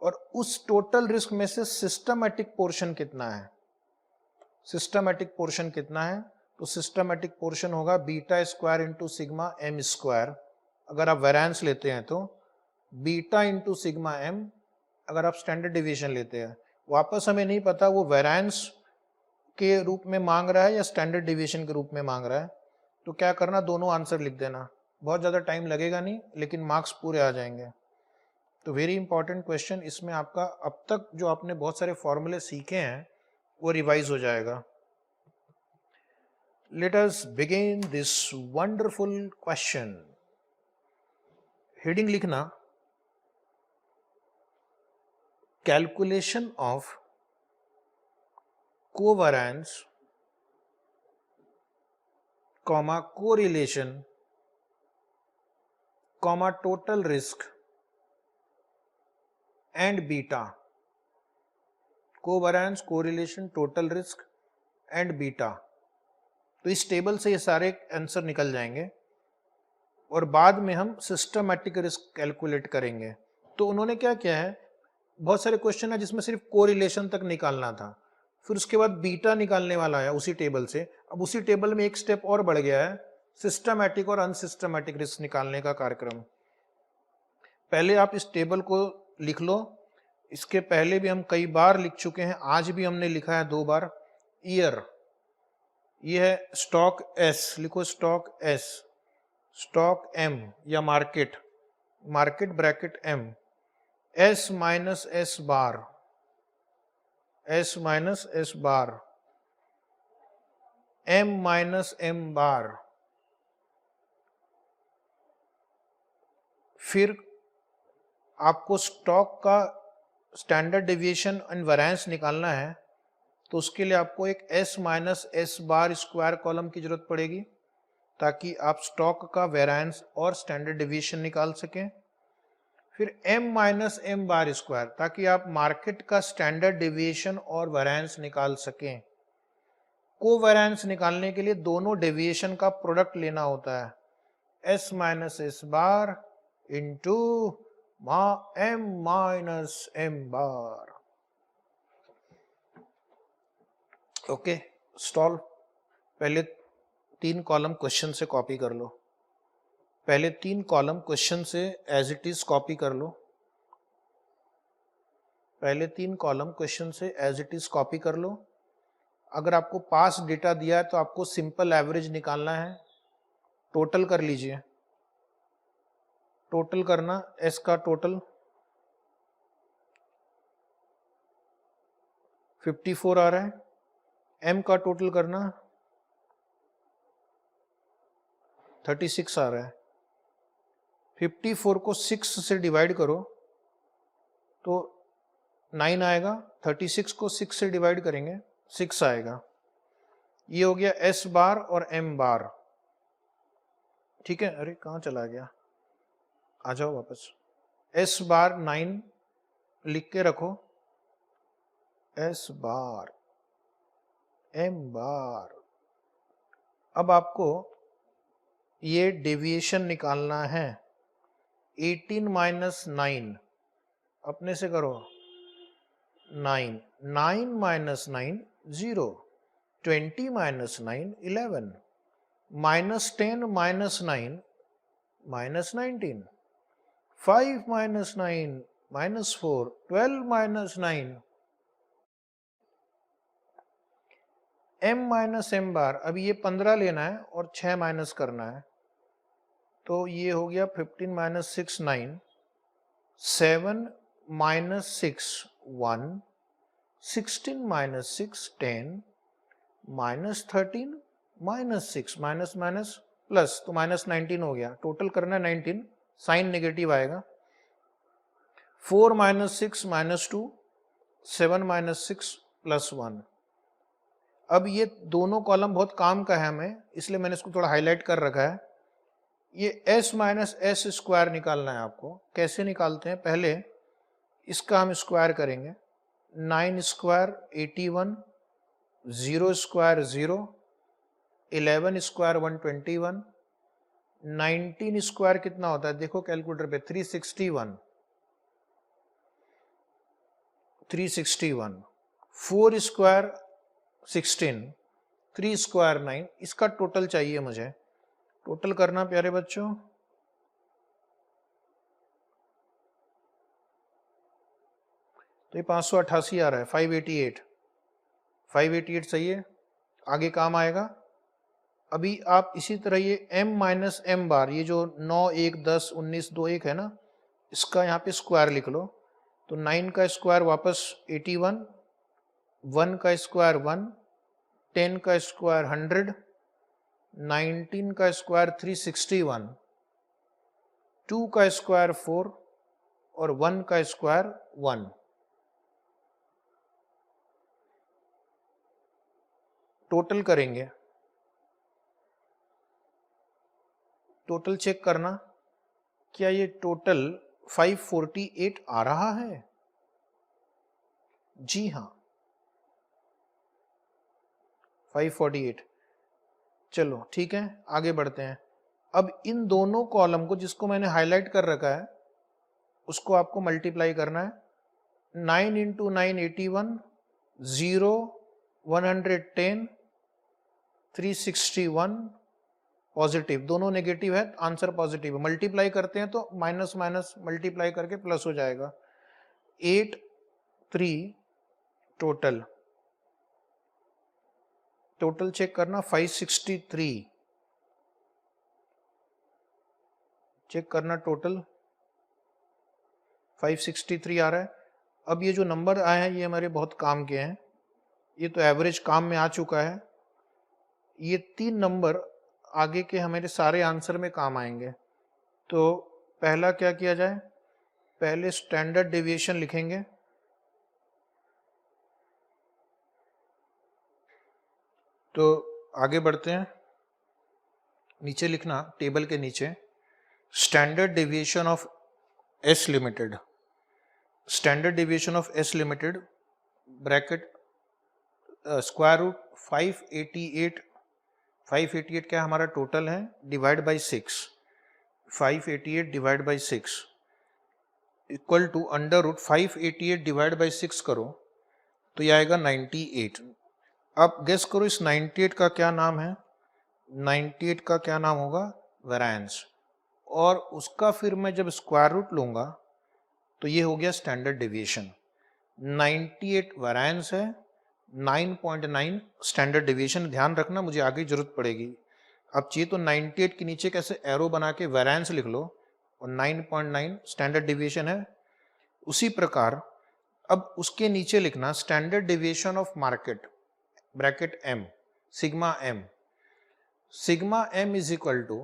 और उस टोटल रिस्क में से सिस्टमैटिक पोर्शन कितना है, सिस्टमैटिक पोर्शन कितना है, तो सिस्टमैटिक पोर्शन होगा beta square into sigma M square. अगर आप वेरिएंस लेते हैं तो बीटा इंटू सिग्मा एम, अगर आप स्टैंडर्ड डेविएशन लेते हैं। वापस हमें नहीं पता वो वेरिएंस के रूप में मांग रहा है या स्टैंडर्ड डेविएशन के रूप में मांग रहा है, तो क्या करना, दोनों आंसर लिख देना। बहुत ज़्यादा टाइम लगेगा नहीं, लेकिन मार्क्स पूरे आ जाएंगे। तो वेरी इंपॉर्टेंट क्वेश्चन, इसमें आपका अब तक जो आपने बहुत सारे फॉर्मूले सीखे हैं वो रिवाइज हो जाएगा। Let us begin this wonderful question. Heading लिखना, calculation of covariance comma correlation comma total risk and beta. Covariance, correlation, total risk and beta. तो इस टेबल से ये सारे आंसर निकल जाएंगे और बाद में हम सिस्टमैटिक रिस्क कैलकुलेट करेंगे। तो उन्होंने क्या किया है, बहुत सारे क्वेश्चन है जिसमें सिर्फ कोरिलेशन तक निकालना था, फिर उसके बाद बीटा निकालने वाला है उसी टेबल से। अब उसी टेबल में एक स्टेप और बढ़ गया है, सिस्टमैटिक और अनसिस्टमैटिक रिस्क निकालने का कार्यक्रम। पहले आप इस टेबल को लिख लो, इसके पहले भी हम कई बार लिख चुके हैं, आज भी हमने लिखा है 2 बार। ईयर, ये है स्टॉक एस, लिखो स्टॉक एस, स्टॉक एम या market, market bracket M, S minus S bar, S minus S bar, M minus M bar. फिर आपको स्टॉक का स्टैंडर्ड डेविएशन एंड वेरिएंस निकालना है, तो उसके लिए आपको एक S minus S bar square column की जरूरत पड़ेगी, ताकि आप स्टॉक का वेरिएंस और स्टैंडर्ड डेविएशन निकाल सकें। फिर m minus M bar square, ताकि आप मार्केट का स्टैंडर्ड डेविएशन और वेरिएंस निकाल सकें। कोवेरिएंस निकालने के लिए दोनों डेविएशन का प्रोडक्ट लेना होता है, s minus S bar into m minus M bar. Okay, solve. पहले 3 कॉलम क्वेश्चन से कॉपी कर लो, पहले 3 कॉलम क्वेश्चन से एज इट इज कॉपी कर लो, पहले 3 कॉलम क्वेश्चन से एज इट इज कॉपी कर लो। अगर आपको पास डेटा दिया है तो आपको सिंपल एवरेज निकालना है, टोटल कर लीजिए, टोटल करना, एस का टोटल 54 आ रहा है, एम का टोटल करना 36 आ रहा है। 54 को 6 से डिवाइड करो तो 9 आएगा, 36 को 6 से डिवाइड करेंगे 6 आएगा। ये हो गया एस बार और एम बार, ठीक है। अरे कहाँ चला गया, आ जाओ वापस। एस बार 9 लिख के रखो, एस बार, एम बार, अब आपको ये डेविएशन निकालना है। 18 माइनस 9 अपने से करो, 9, 9 minus 9 0, 20 minus 9 11, minus 10 minus 9 minus 19, 5 minus 9 minus 4, 12 minus 9, m minus m बार। अब ये 15 लेना है और 6 माइनस करना है, तो ये हो गया 15 minus 6 9, 7 minus 6 1, 16 minus 6 10, minus 13 minus 6 minus minus plus, तो माइनस 19 हो गया। टोटल करना है 19, साइन नेगेटिव आएगा। 4 माइनस 6 माइनस 2, 7 माइनस 6 प्लस 1। अब ये दोनों कॉलम बहुत काम का है हमें, इसलिए मैंने इसको थोड़ा हाईलाइट कर रखा है। ये s माइनस एस स्क्वायर निकालना है आपको। कैसे निकालते हैं? पहले इसका हम स्क्वायर करेंगे। 9 स्क्वायर 81, 0 स्क्वायर 0, 11 स्क्वायर 121, 19 स्क्वायर कितना होता है देखो कैलकुलेटर पे, 361, 361, 4 स्क्वायर 16, 3 स्क्वायर 9। इसका टोटल चाहिए मुझे। टोटल करना प्यारे बच्चों, तो ये 588 आ रहा है, 588, 588 सही है, आगे काम आएगा। अभी आप इसी तरह ये m माइनस एम बार, ये जो 9 1 10 19 2 1 है ना, इसका यहाँ पे स्क्वायर लिख लो। तो 9 का स्क्वायर वापस 81, 1 का स्क्वायर 1, 10 का स्क्वायर 100, 19 का स्क्वायर 361, 2 का स्क्वायर 4 और 1 का स्क्वायर 1। टोटल करेंगे, टोटल चेक करना, क्या ये टोटल 548 आ रहा है? जी हाँ, 548। चलो ठीक है, आगे बढ़ते हैं। अब इन दोनों कॉलम को, जिसको मैंने हाईलाइट कर रखा है, उसको आपको मल्टीप्लाई करना है। 9 इंटू 9 81, 0 110, 361, पॉजिटिव, दोनों नेगेटिव है, आंसर पॉजिटिव है। मल्टीप्लाई करते हैं तो माइनस माइनस मल्टीप्लाई करके प्लस हो जाएगा। 8 3 टोटल, टोटल चेक करना, 563 चेक करना, टोटल 563 आ रहा है। अब ये जो नंबर आए हैं ये हमारे बहुत काम के हैं, ये तो एवरेज काम में आ चुका है। ये 3 नंबर आगे के हमारे सारे आंसर में काम आएंगे। तो पहला क्या किया जाए? पहले स्टैंडर्ड डेविएशन लिखेंगे। तो आगे बढ़ते हैं, नीचे लिखना टेबल के नीचे, standard deviation of S limited, standard deviation of S limited bracket square root 588, 588 क्या हमारा टोटल है, divide by 6, 588 divide by 6 equal to under root 588 divide by 6 करो तो ये आएगा 98। अब गेस करो इस 98 का क्या नाम है? 98 का क्या नाम होगा? वेरिएंस। और उसका फिर मैं जब स्क्वायर रूट लूंगा तो ये हो गया स्टैंडर्ड डेविएशन। 98 वेरिएंस है, 9.9 स्टैंडर्ड डेविएशन। ध्यान रखना, मुझे आगे जरूरत पड़ेगी। अब चाहिए तो 98 के नीचे कैसे एरो बना के वेरिएंस लिख लो, और 9.9 स्टैंडर्ड डेविएशन है। उसी प्रकार अब उसके नीचे लिखना standard deviation of market bracket m, sigma m, sigma m is equal to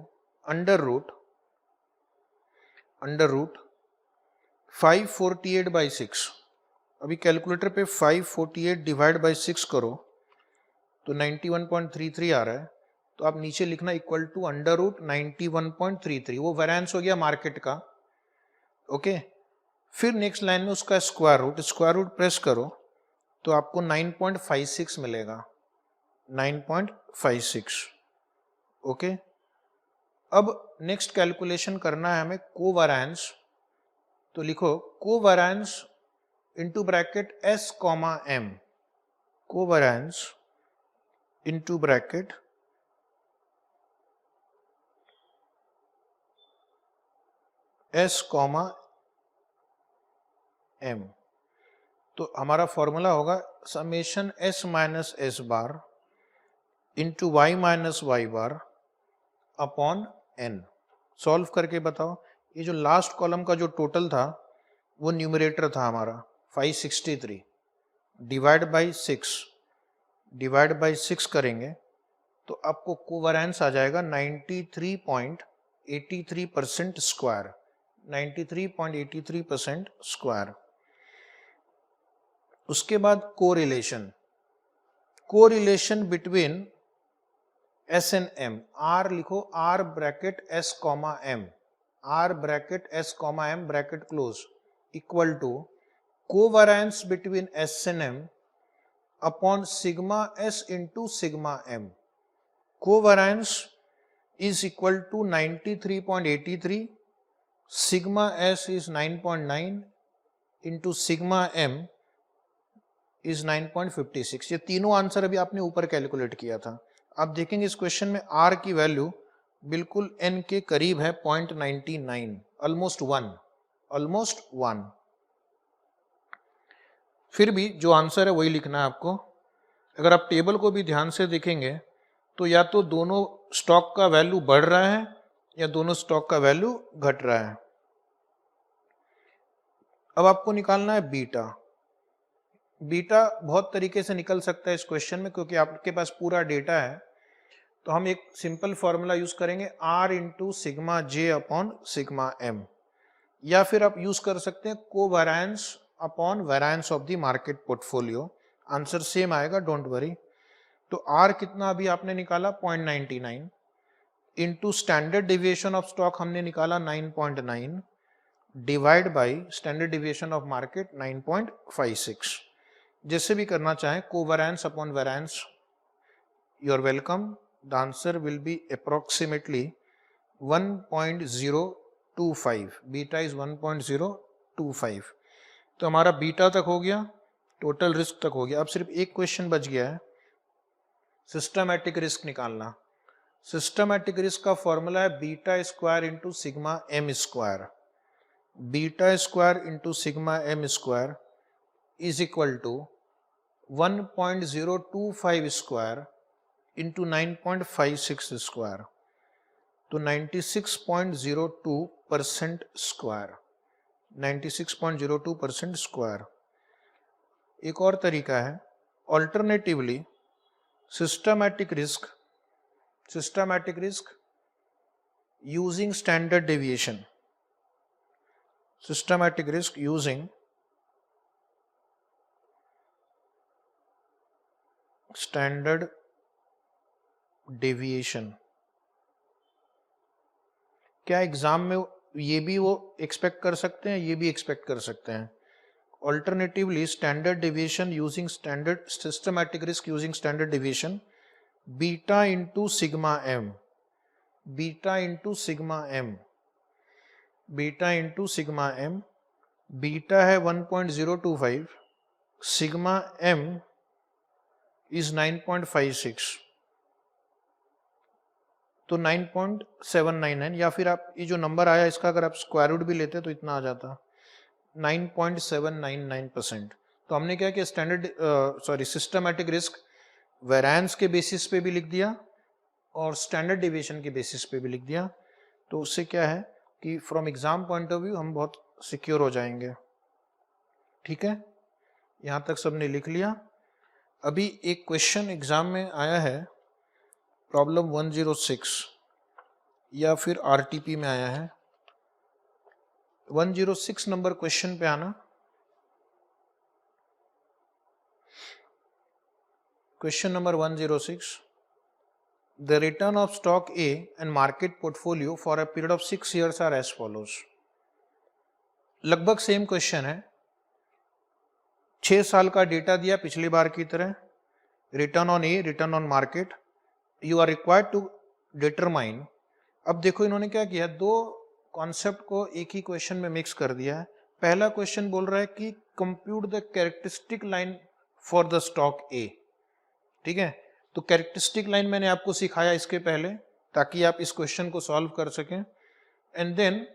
under root 548 by 6। अभी कैलकुलेटर पे 548 डिवाइड बाई 6 करो तो 91.33 आ रहा है। तो आप नीचे लिखना इक्वल टू अंडर रूट 91.33, वो वेरिएंस हो गया मार्केट का। ओके, फिर नेक्स्ट लाइन में उसका स्क्वायर रूट प्रेस करो तो आपको 9.56 मिलेगा, 9.56। ओके। अब नेक्स्ट कैलकुलेशन करना है हमें कोवेरिएंस, तो लिखो covariance into bracket S comma M, covariance into bracket S comma M। तो हमारा फॉर्मूला होगा summation S minus S bar into Y minus Y bar upon N। Solve करके बताओ, ये जो लास्ट कॉलम का जो टोटल था वो न्यूमरेटर था हमारा 563, डिवाइड बाई 6 करेंगे तो आपको कोवेरिएंस आ जाएगा 93.83% स्क्वायर, 93.83% स्क्वायर। उसके बाद correlation between S and M, R लिखो, R bracket S comma M, R bracket S comma M bracket close equal to covariance between S and M upon sigma S into sigma M। कोवेरिएंस is equal to 93.83, sigma S is 9.9 into sigma M is 9.56। ये तीनों answer अभी आपने ऊपर calculate किया था। आप देखेंगे इस क्वेश्चन में R की वैल्यू बिल्कुल N के करीब है 0.99, ऑलमोस्ट 1। फिर भी जो आंसर है वही लिखना है आपको। अगर आप टेबल को भी ध्यान से देखेंगे तो या तो दोनों स्टॉक का वैल्यू बढ़ रहा है या दोनों स्टॉक का वैल्यू घट रहा है। अब आपको निकालना है बीटा। बीटा बहुत तरीके से निकल सकता है इस क्वेश्चन में, क्योंकि आपके पास पूरा डेटा है। तो हम एक सिंपल फॉर्मूला यूज करेंगे, R into sigma J upon sigma M, या फिर आप यूज कर सकते हैं covariance upon variance of the market portfolio. Answer same आएगा, डोंट वरी। तो R कितना अभी आपने निकाला 0.99 into standard deviation of stock हमने निकाला 9.9 divide by standard deviation of market 9.56। जैसे भी करना चाहें, covariance upon variance, you are welcome. The answer will B approximately 1.025, beta is 1.025। तो हमारा बीटा तक हो गया, टोटल रिस्क तक हो गया। अब सिर्फ एक क्वेश्चन बच गया है, सिस्टमैटिक रिस्क निकालना। सिस्टमैटिक रिस्क का फॉर्मूला है beta square into sigma M square. Beta square into sigma M square is equal to 1.025 square into 9.56 square, तो 96.02% स्क्वायर, 96.02% स्क्वायर। एक और तरीका है, alternatively systematic risk using standard deviation, systematic risk using standard deviation। क्या exam में ये भी वो एक्सपेक्ट कर सकते हैं, ये भी एक्सपेक्ट कर सकते हैं। Alternatively, standard deviation using systematic risk using standard deviation, beta into sigma m, beta into sigma m, beta into sigma m, beta है 1.025, sigma m is 9.56, तो 9.799, या फिर आप ये जो नंबर आया इसका अगर आप स्क्वायर रूट भी लेते तो इतना आ जाता 9.799%। तो हमने क्या किया, सिस्टमैटिक रिस्क वेरिएंस के बेसिस पे भी लिख दिया और स्टैंडर्ड डिविएशन के बेसिस पे भी लिख दिया। तो उससे क्या है कि from exam point of view हम बहुत सिक्योर हो जाएंगे। ठीक है, यहाँ तक सबने लिख लिया। अभी एक क्वेश्चन एग्जाम में आया है, प्रॉब्लम 106, या फिर आरटीपी में आया है। 106 नंबर क्वेश्चन पे आना। Question number 106, the return of stock A and market portfolio for a period of 6 years are as follows. लगभग सेम क्वेश्चन है, 6 साल का डेटा दिया पिछली बार की तरह, return on A, return on market. You are required to determine. अब देखो इन्होंने क्या किया, दो कॉन्सेप्ट को एक ही क्वेश्चन में मिक्स कर दिया है। पहला क्वेश्चन बोल रहा है कि compute the characteristic line for the stock ए। ठीक है, तो कैरेक्टरिस्टिक लाइन मैंने आपको सिखाया इसके पहले ताकि आप इस क्वेश्चन को सॉल्व कर सकें। एंड देन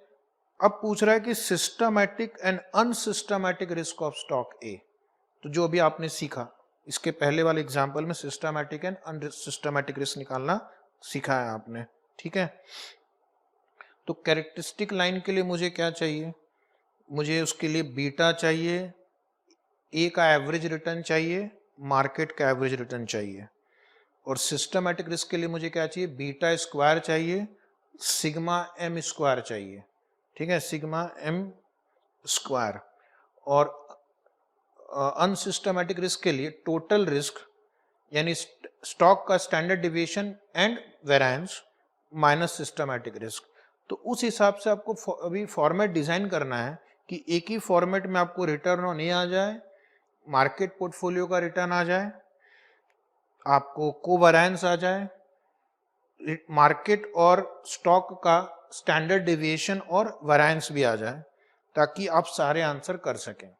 अब पूछ रहा है कि systematic and unsystematic risk of stock ए। तो जो अभी आपने सीखा इसके पहले वाले एग्जांपल में सिस्टमैटिक एंड अनसिस्टमैटिक रिस्क निकालना सिखाया आपने। ठीक है, तो कैरेक्टरिस्टिक लाइन के लिए मुझे क्या चाहिए, मुझे उसके लिए बीटा चाहिए, ए का एवरेज रिटर्न चाहिए, मार्केट का एवरेज रिटर्न चाहिए। और सिस्टमैटिक रिस्क के लिए मुझे क्या चाहिए, बीटा स्क्वायर चाहिए, सिग्मा एम स्क्वायर चाहिए। ठीक है, सिग्मा एम स्क्वायर। और अनसिस्टमैटिक रिस्क के लिए टोटल रिस्क यानी स्टॉक का standard deviation and variance minus systematic risk. तो उस हिसाब से आपको अभी फॉर्मेट डिजाइन करना है कि एक ही फॉर्मेट में आपको रिटर्न ऑन ए आ जाए, मार्केट पोर्टफोलियो का रिटर्न आ जाए, आपको कोवेरिएंस आ जाए, मार्केट और स्टॉक का स्टैंडर्ड डिविएशन और वेरिएंस भी आ जाए, ताकि आप सारे आंसर कर सकें।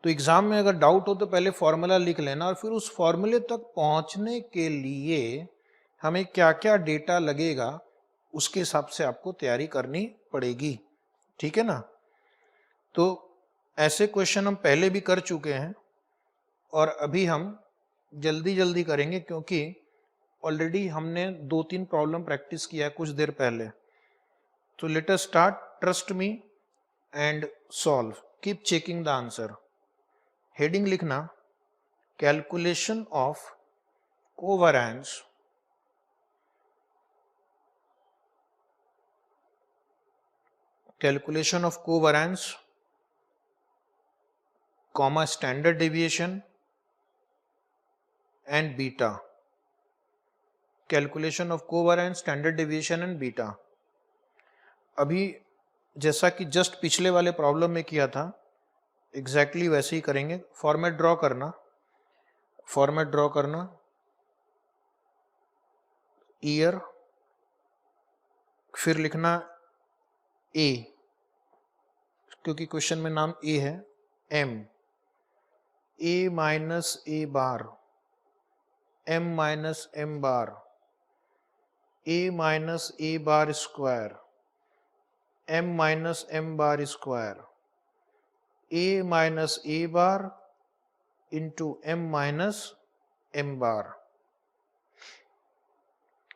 तो एग्जाम में अगर डाउट हो तो पहले फॉर्मूला लिख लेना, और फिर उस फॉर्मूले तक पहुंचने के लिए हमें क्या क्या डेटा लगेगा उसके हिसाब से आपको तैयारी करनी पड़ेगी। ठीक है ना, तो ऐसे क्वेश्चन हम पहले भी कर चुके हैं और अभी हम जल्दी जल्दी करेंगे क्योंकि ऑलरेडी हमने 2-3 प्रॉब्लम प्रैक्टिस किया है कुछ देर पहले। तो let us start, trust me and solve, keep checking the answer. Heading लिखना, calculation of covariance comma standard deviation and beta. Calculation of covariance, standard deviation and beta. अभी जैसा कि जस्ट पिछले वाले प्रॉब्लम में किया था एग्जैक्टली वैसे ही करेंगे। फॉर्मेट ड्रॉ करना, ईयर, फिर लिखना ए क्योंकि क्वेश्चन में नाम ए है, एम, ए माइनस ए बार, एम माइनस एम बार, ए माइनस ए bar square, M minus M bar square, ए माइनस ए bar into M minus M बार।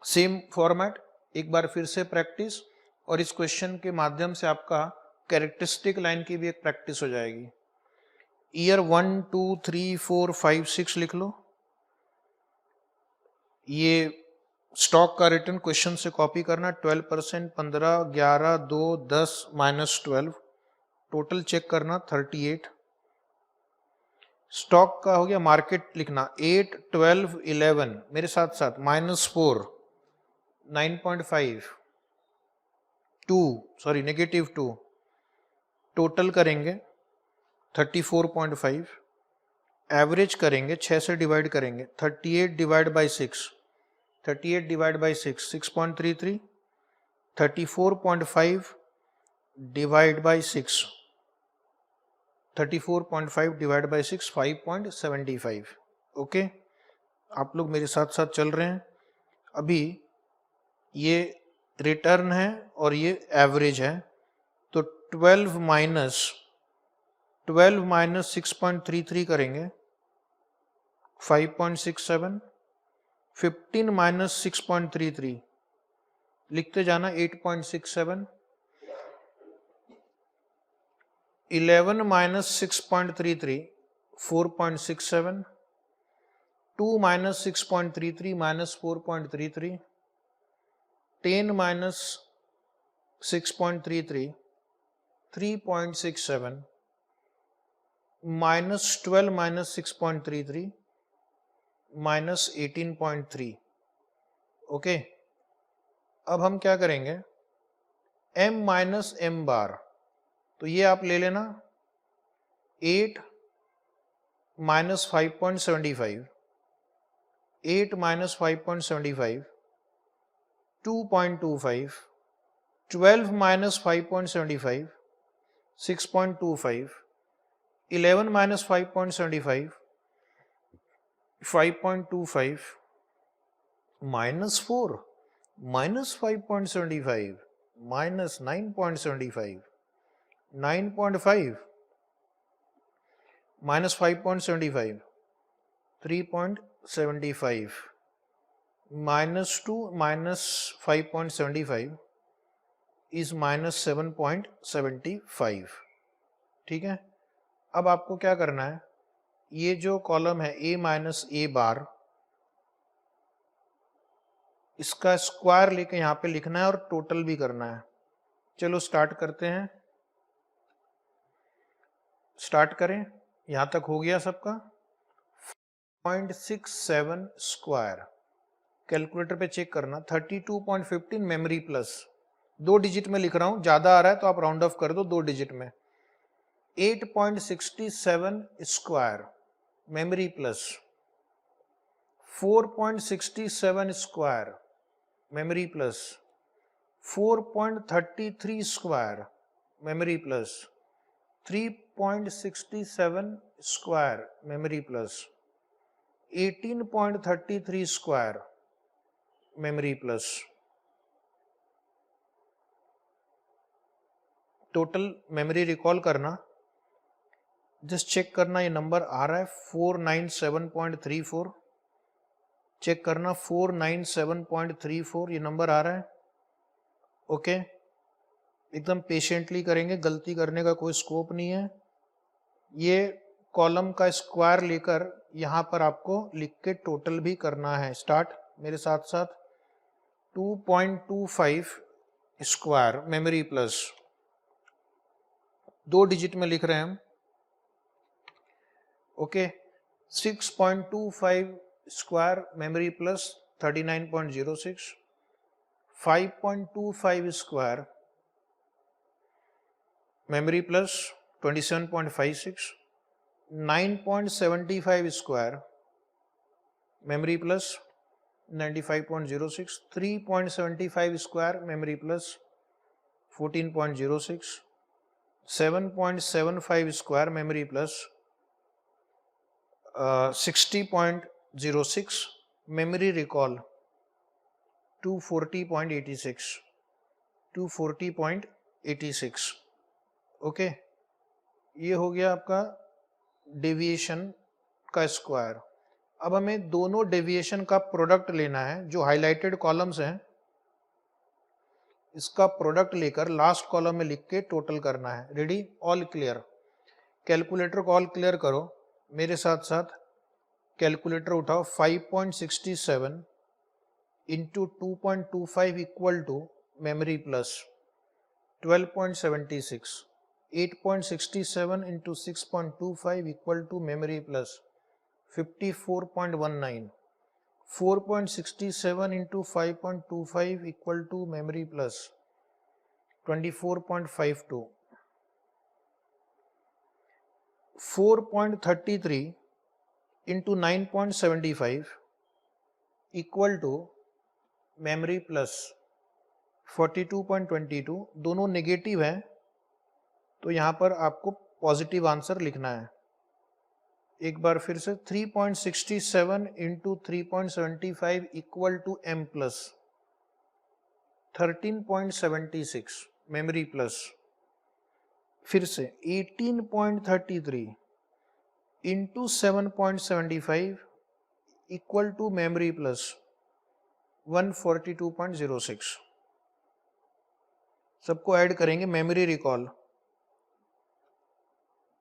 सेम फॉर्मेट, एक बार फिर से प्रैक्टिस, और इस क्वेश्चन के माध्यम से आपका कैरेक्टरिस्टिक लाइन की भी एक प्रैक्टिस हो जाएगी। ईयर 1 2 3 4 5 6 लिख लो। ये स्टॉक का रिटर्न क्वेश्चन से कॉपी करना, 12%, 15, 11, 2, 10, -12, टोटल चेक करना 38। स्टॉक का हो गया, मार्केट लिखना 8, 12, 11, मेरे साथ साथ -4, 9.5, 2, सॉरी -2, टोटल करेंगे 34.5, एवरेज करेंगे 6 से डिवाइड करेंगे, 38 divide by 6, 38 divide by 6, 6.33, 34.5 divide by 6, 34.5 divide by 6, 5.75। Okay, आप लोग मेरे साथ साथ चल रहे हैं। अभी ये रिटर्न है और ये एवरेज है, तो 12 माइनस 6.33 करेंगे 5.67, 15 माइनस 6.33 लिखते जाना 8.67, 11 minus 6.33 4.67, 2 minus 6.33 minus 4.33, 10 minus 6.33 3.67, minus 12 minus 6.33 minus 18.3। Okay, अब हम क्या करेंगे, m माइनस एम बार, तो ये आप ले लेना 8 minus 5.75, 8 minus 5.75 2.25, 12 minus 5.75, 6.25, 11 minus 5.75, 5.25, minus 4, minus 5.75, minus 9.75, 9.5, minus 5.75, 3.75, minus 2 minus 5.75 is minus 7.75. ठीक है, अब आपको क्या करना है, ये जो कॉलम है a माइनस ए बार, इसका स्क्वायर लेके यहाँ पे लिखना है और टोटल भी करना है. चलो स्टार्ट करते हैं, स्टार्ट करें. यहाँ तक हो गया सबका. 0.67 स्क्वायर, कैलकुलेटर पे चेक करना. 32.15 मेमोरी प्लस, 2 डिजिट में लिख रहा हूँ, ज़्यादा आ रहा है तो आप राउंड ऑफ कर दो 2 डिजिट में. 8.67 square memory plus, 4.67 square memory plus, 4.33 square memory plus, 3.67 square memory plus, 18.33 square memory plus. Total memory recall करना, जस्ट चेक करना ये नंबर आ रहा है 497.34. चेक करना 497.34 ये नंबर आ रहा है. ओके, एकदम पेशेंटली करेंगे, गलती करने का कोई स्कोप नहीं है. ये कॉलम का स्क्वायर लेकर यहाँ पर आपको लिख के टोटल भी करना है. स्टार्ट मेरे साथ साथ. 2.25 स्क्वायर मेमोरी प्लस, 2 डिजिट में लिख रहे हैं हम. Okay, 6.25 square memory plus 39.06, 5.25 square memory plus 27.56, 9.75 square memory plus 95.06, 3.75 square memory plus 14.06, 7.75 square memory plus 60.06, memory recall 240.86, 240.86. Okay, ये हो गया आपका डेविएशन का स्क्वायर. अब हमें दोनों डेविएशन का प्रोडक्ट लेना है. जो हाईलाइटेड कॉलम्स हैं इसका प्रोडक्ट लेकर लास्ट कॉलम में लिख के टोटल करना है. Ready, all clear. कैलकुलेटर को ऑल क्लियर करो, मेरे साथ साथ कैलकुलेटर उठाओ. 5.67 into 2.25 equal to memory plus 12.76, 8.67 into 6.25 equal to memory plus 54.19, 4.67 into 5.25 equal to memory plus 24.52, 4.33 into 9.75 equal to memory plus 42.22. दोनों नेगेटिव हैं तो यहाँ पर आपको पॉजिटिव आंसर लिखना है. एक बार फिर से 3.67 into 3.75 equal to M plus 13.76 memory plus, फिर से 18.33 into 7.75 equal to memory plus 142.06. सबको ऐड करेंगे. Memory recall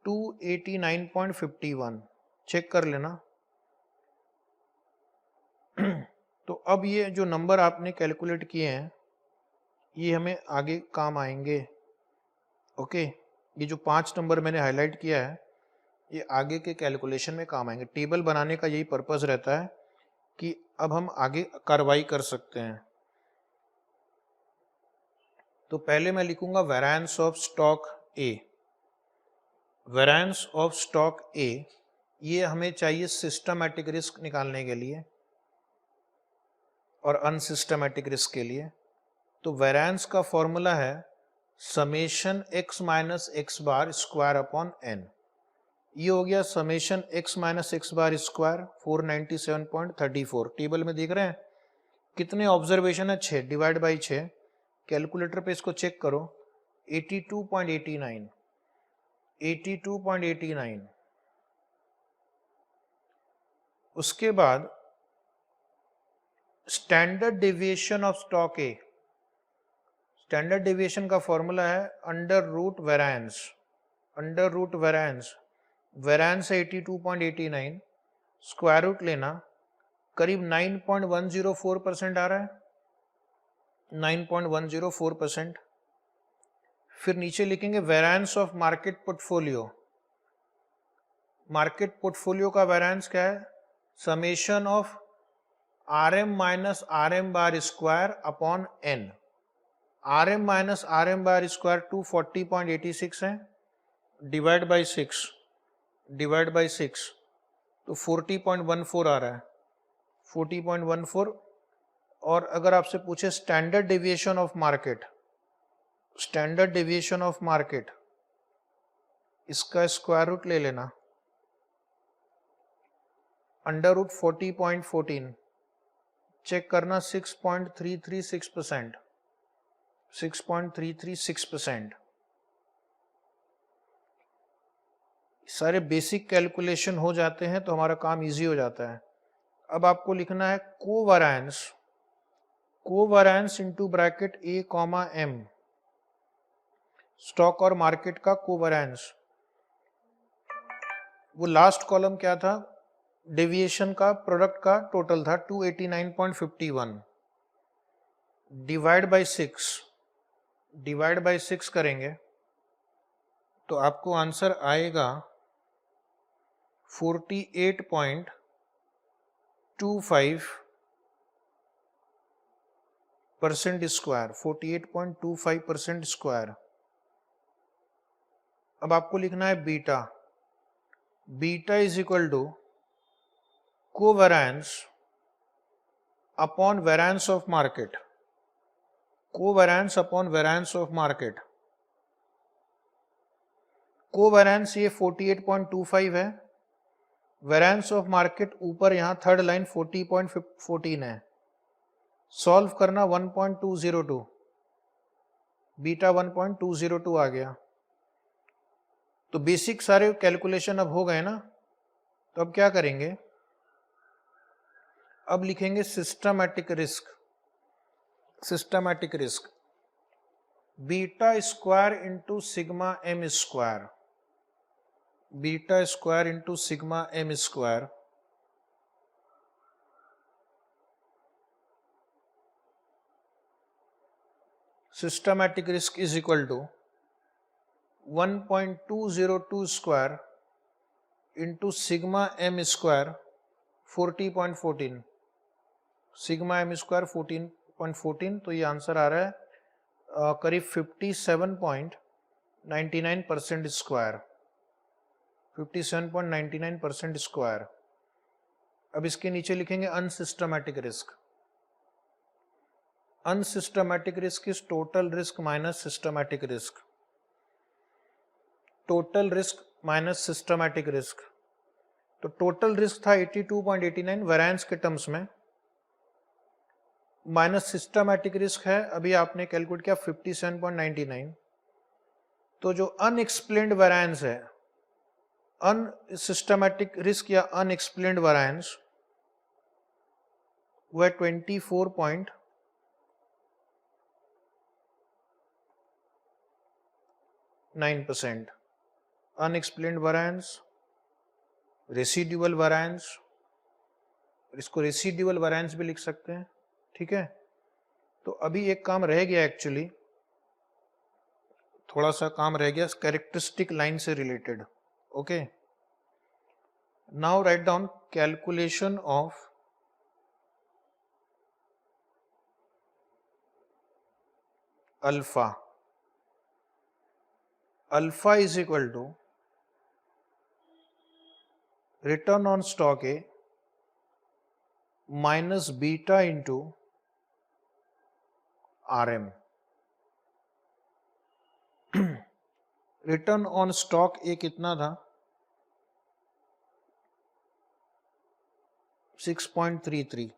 289.51. चेक कर लेना. तो अब ये जो नंबर आपने कैलकुलेट किए हैं ये हमें आगे काम आएंगे. ओके, ये जो 5 नंबर मैंने हाईलाइट किया है ये आगे के कैलकुलेशन में काम आएंगे. टेबल बनाने का यही पर्पस रहता है कि अब हम आगे कार्रवाई कर सकते हैं. तो पहले मैं लिखूंगा variance of stock A. Variance of stock ए, ये हमें चाहिए सिस्टमैटिक रिस्क निकालने के लिए. और अनसिस्टमैटिक रिस्क के लिए। तो वेरिएंस का फॉर्मूला है summation x minus x bar square upon n। ये हो गया summation x minus x bar square 497.34। Table में देख रहे हैं कितने ऑब्जर्वेशन है, 6 डिवाइड बाई 6। कैलकुलेटर पे इसको चेक करो, 82.89 82.89। उसके बाद standard deviation of stock A. Standard deviation का फॉर्मूला है under root variance. Under root variance, variance है 82.89, स्क्वायर रूट लेना, करीब 9.104% आ रहा है, 9.104%। फिर नीचे लिखेंगे variance of market portfolio. Market portfolio का वेरिएंस क्या है, summation of RM minus RM bar square upon n। RM minus RM bar square 240.86 है, डिवाइड बाई 6, डिवाइड बाई 6 तो 40.14 आ रहा है, 40.14। और अगर आपसे पूछे standard deviation of market, standard deviation of market, इसका स्क्वायर रूट ले लेना, अंडर रूट 40.14, चेक करना 6.336%, 6.336%। सारे बेसिक कैलकुलेशन हो जाते हैं तो हमारा काम इजी हो जाता है। अब आपको लिखना है covariance, covariance into bracket A, M, stock और मार्केट का कोवेरिएंस। वो लास्ट कॉलम क्या था, डेविएशन का प्रोडक्ट का टोटल था 289.51, डिवाइड बाई 6, डिवाइड बाई 6 करेंगे तो आपको आंसर आएगा 48.25% स्क्वायर, 48.25% स्क्वायर। अब आपको लिखना है beta, beta is equal to covariance upon variance of market, covariance upon variance of market. Covariance ये 48.25 है, वेरिएंस ऑफ मार्केट ऊपर यहां थर्ड लाइन 40.14 है। सॉल्व करना 1.202, बीटा 1.202 आ गया। तो बेसिक सारे कैलकुलेशन अब हो गए ना, तो अब क्या करेंगे, अब लिखेंगे systematic risk. Systematic risk beta square into sigma M square, beta square into sigma M square. Systematic risk is equal to 1.202 square into sigma M square 40.14, sigma M square 14.14। तो ये आंसर आ रहा है करीब 57.99% स्क्वायर, 57.99% स्क्वायर। अब इसके नीचे लिखेंगे unsystematic risk. Unsystematic risk is total risk minus systematic risk, total risk minus systematic risk. तो टोटल रिस्क था 82.89 वेरिएंस के टर्म्स में, माइनस सिस्टमैटिक रिस्क है अभी आपने कैलकुलेट किया 57.99। तो जो अनएक्सप्लेन्ड वेरिएंस है, अनसिस्टमैटिक रिस्क या अनएक्सप्लेन्ड वेरिएंस, वह 24.9%। अनएक्सप्लेन्ड वेरिएंस, रेसिडुअल वेरिएंस, इसको रेसिडुअल वेरिएंस भी लिख सकते हैं, ठीक है। तो अभी एक काम रह गया, एक्चुअली थोड़ा सा काम रह गया कैरेक्टरिस्टिक लाइन से related. Okay, now write down calculation of alpha. Alpha is equal to return on stock A minus beta into RM। Return on stock A कितना था? 6.33।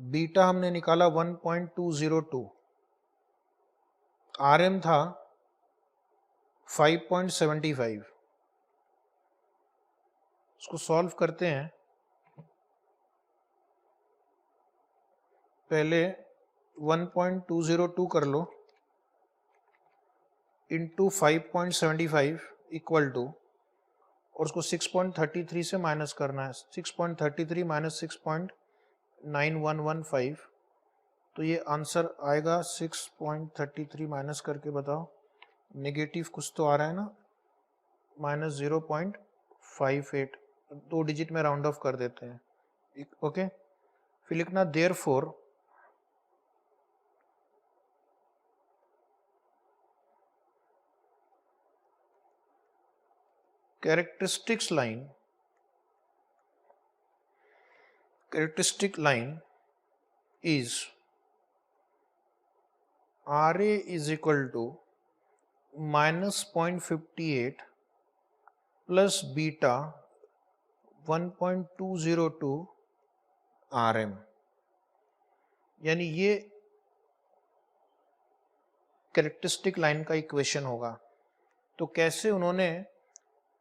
बीटा हमने निकाला 1.202। RM था 5.75। इसको सॉल्व करते हैं। पहले 1.202 कर लो इंटू 5.75 इक्वल टू, और उसको 6.33 से माइनस करना है। 6.33 माइनस 6.9115, तो ये आंसर आएगा 6.33 माइनस करके बताओ, नेगेटिव कुछ तो आ रहा है ना, माइनस 0.58। 2 डिजिट में राउंड ऑफ कर देते हैं। ओके, फिर लिखना therefore characteristic line is RA is equal to minus 0.58 plus beta 1.202 RM, यानी ये कैरेक्टरिस्टिक लाइन का इक्वेशन होगा। तो कैसे उन्होंने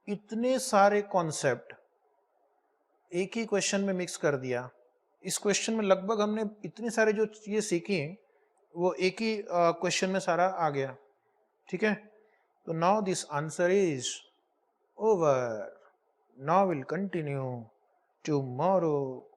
इतने सारे कॉन्सेप्ट एक ही क्वेश्चन में मिक्स कर दिया। इस क्वेश्चन में लगभग हमने इतनी सारी जो चीजें सीखी वो एक ही क्वेश्चन में सारा आ गया। ठीक है, तो now this answer is over. Now will continue tomorrow.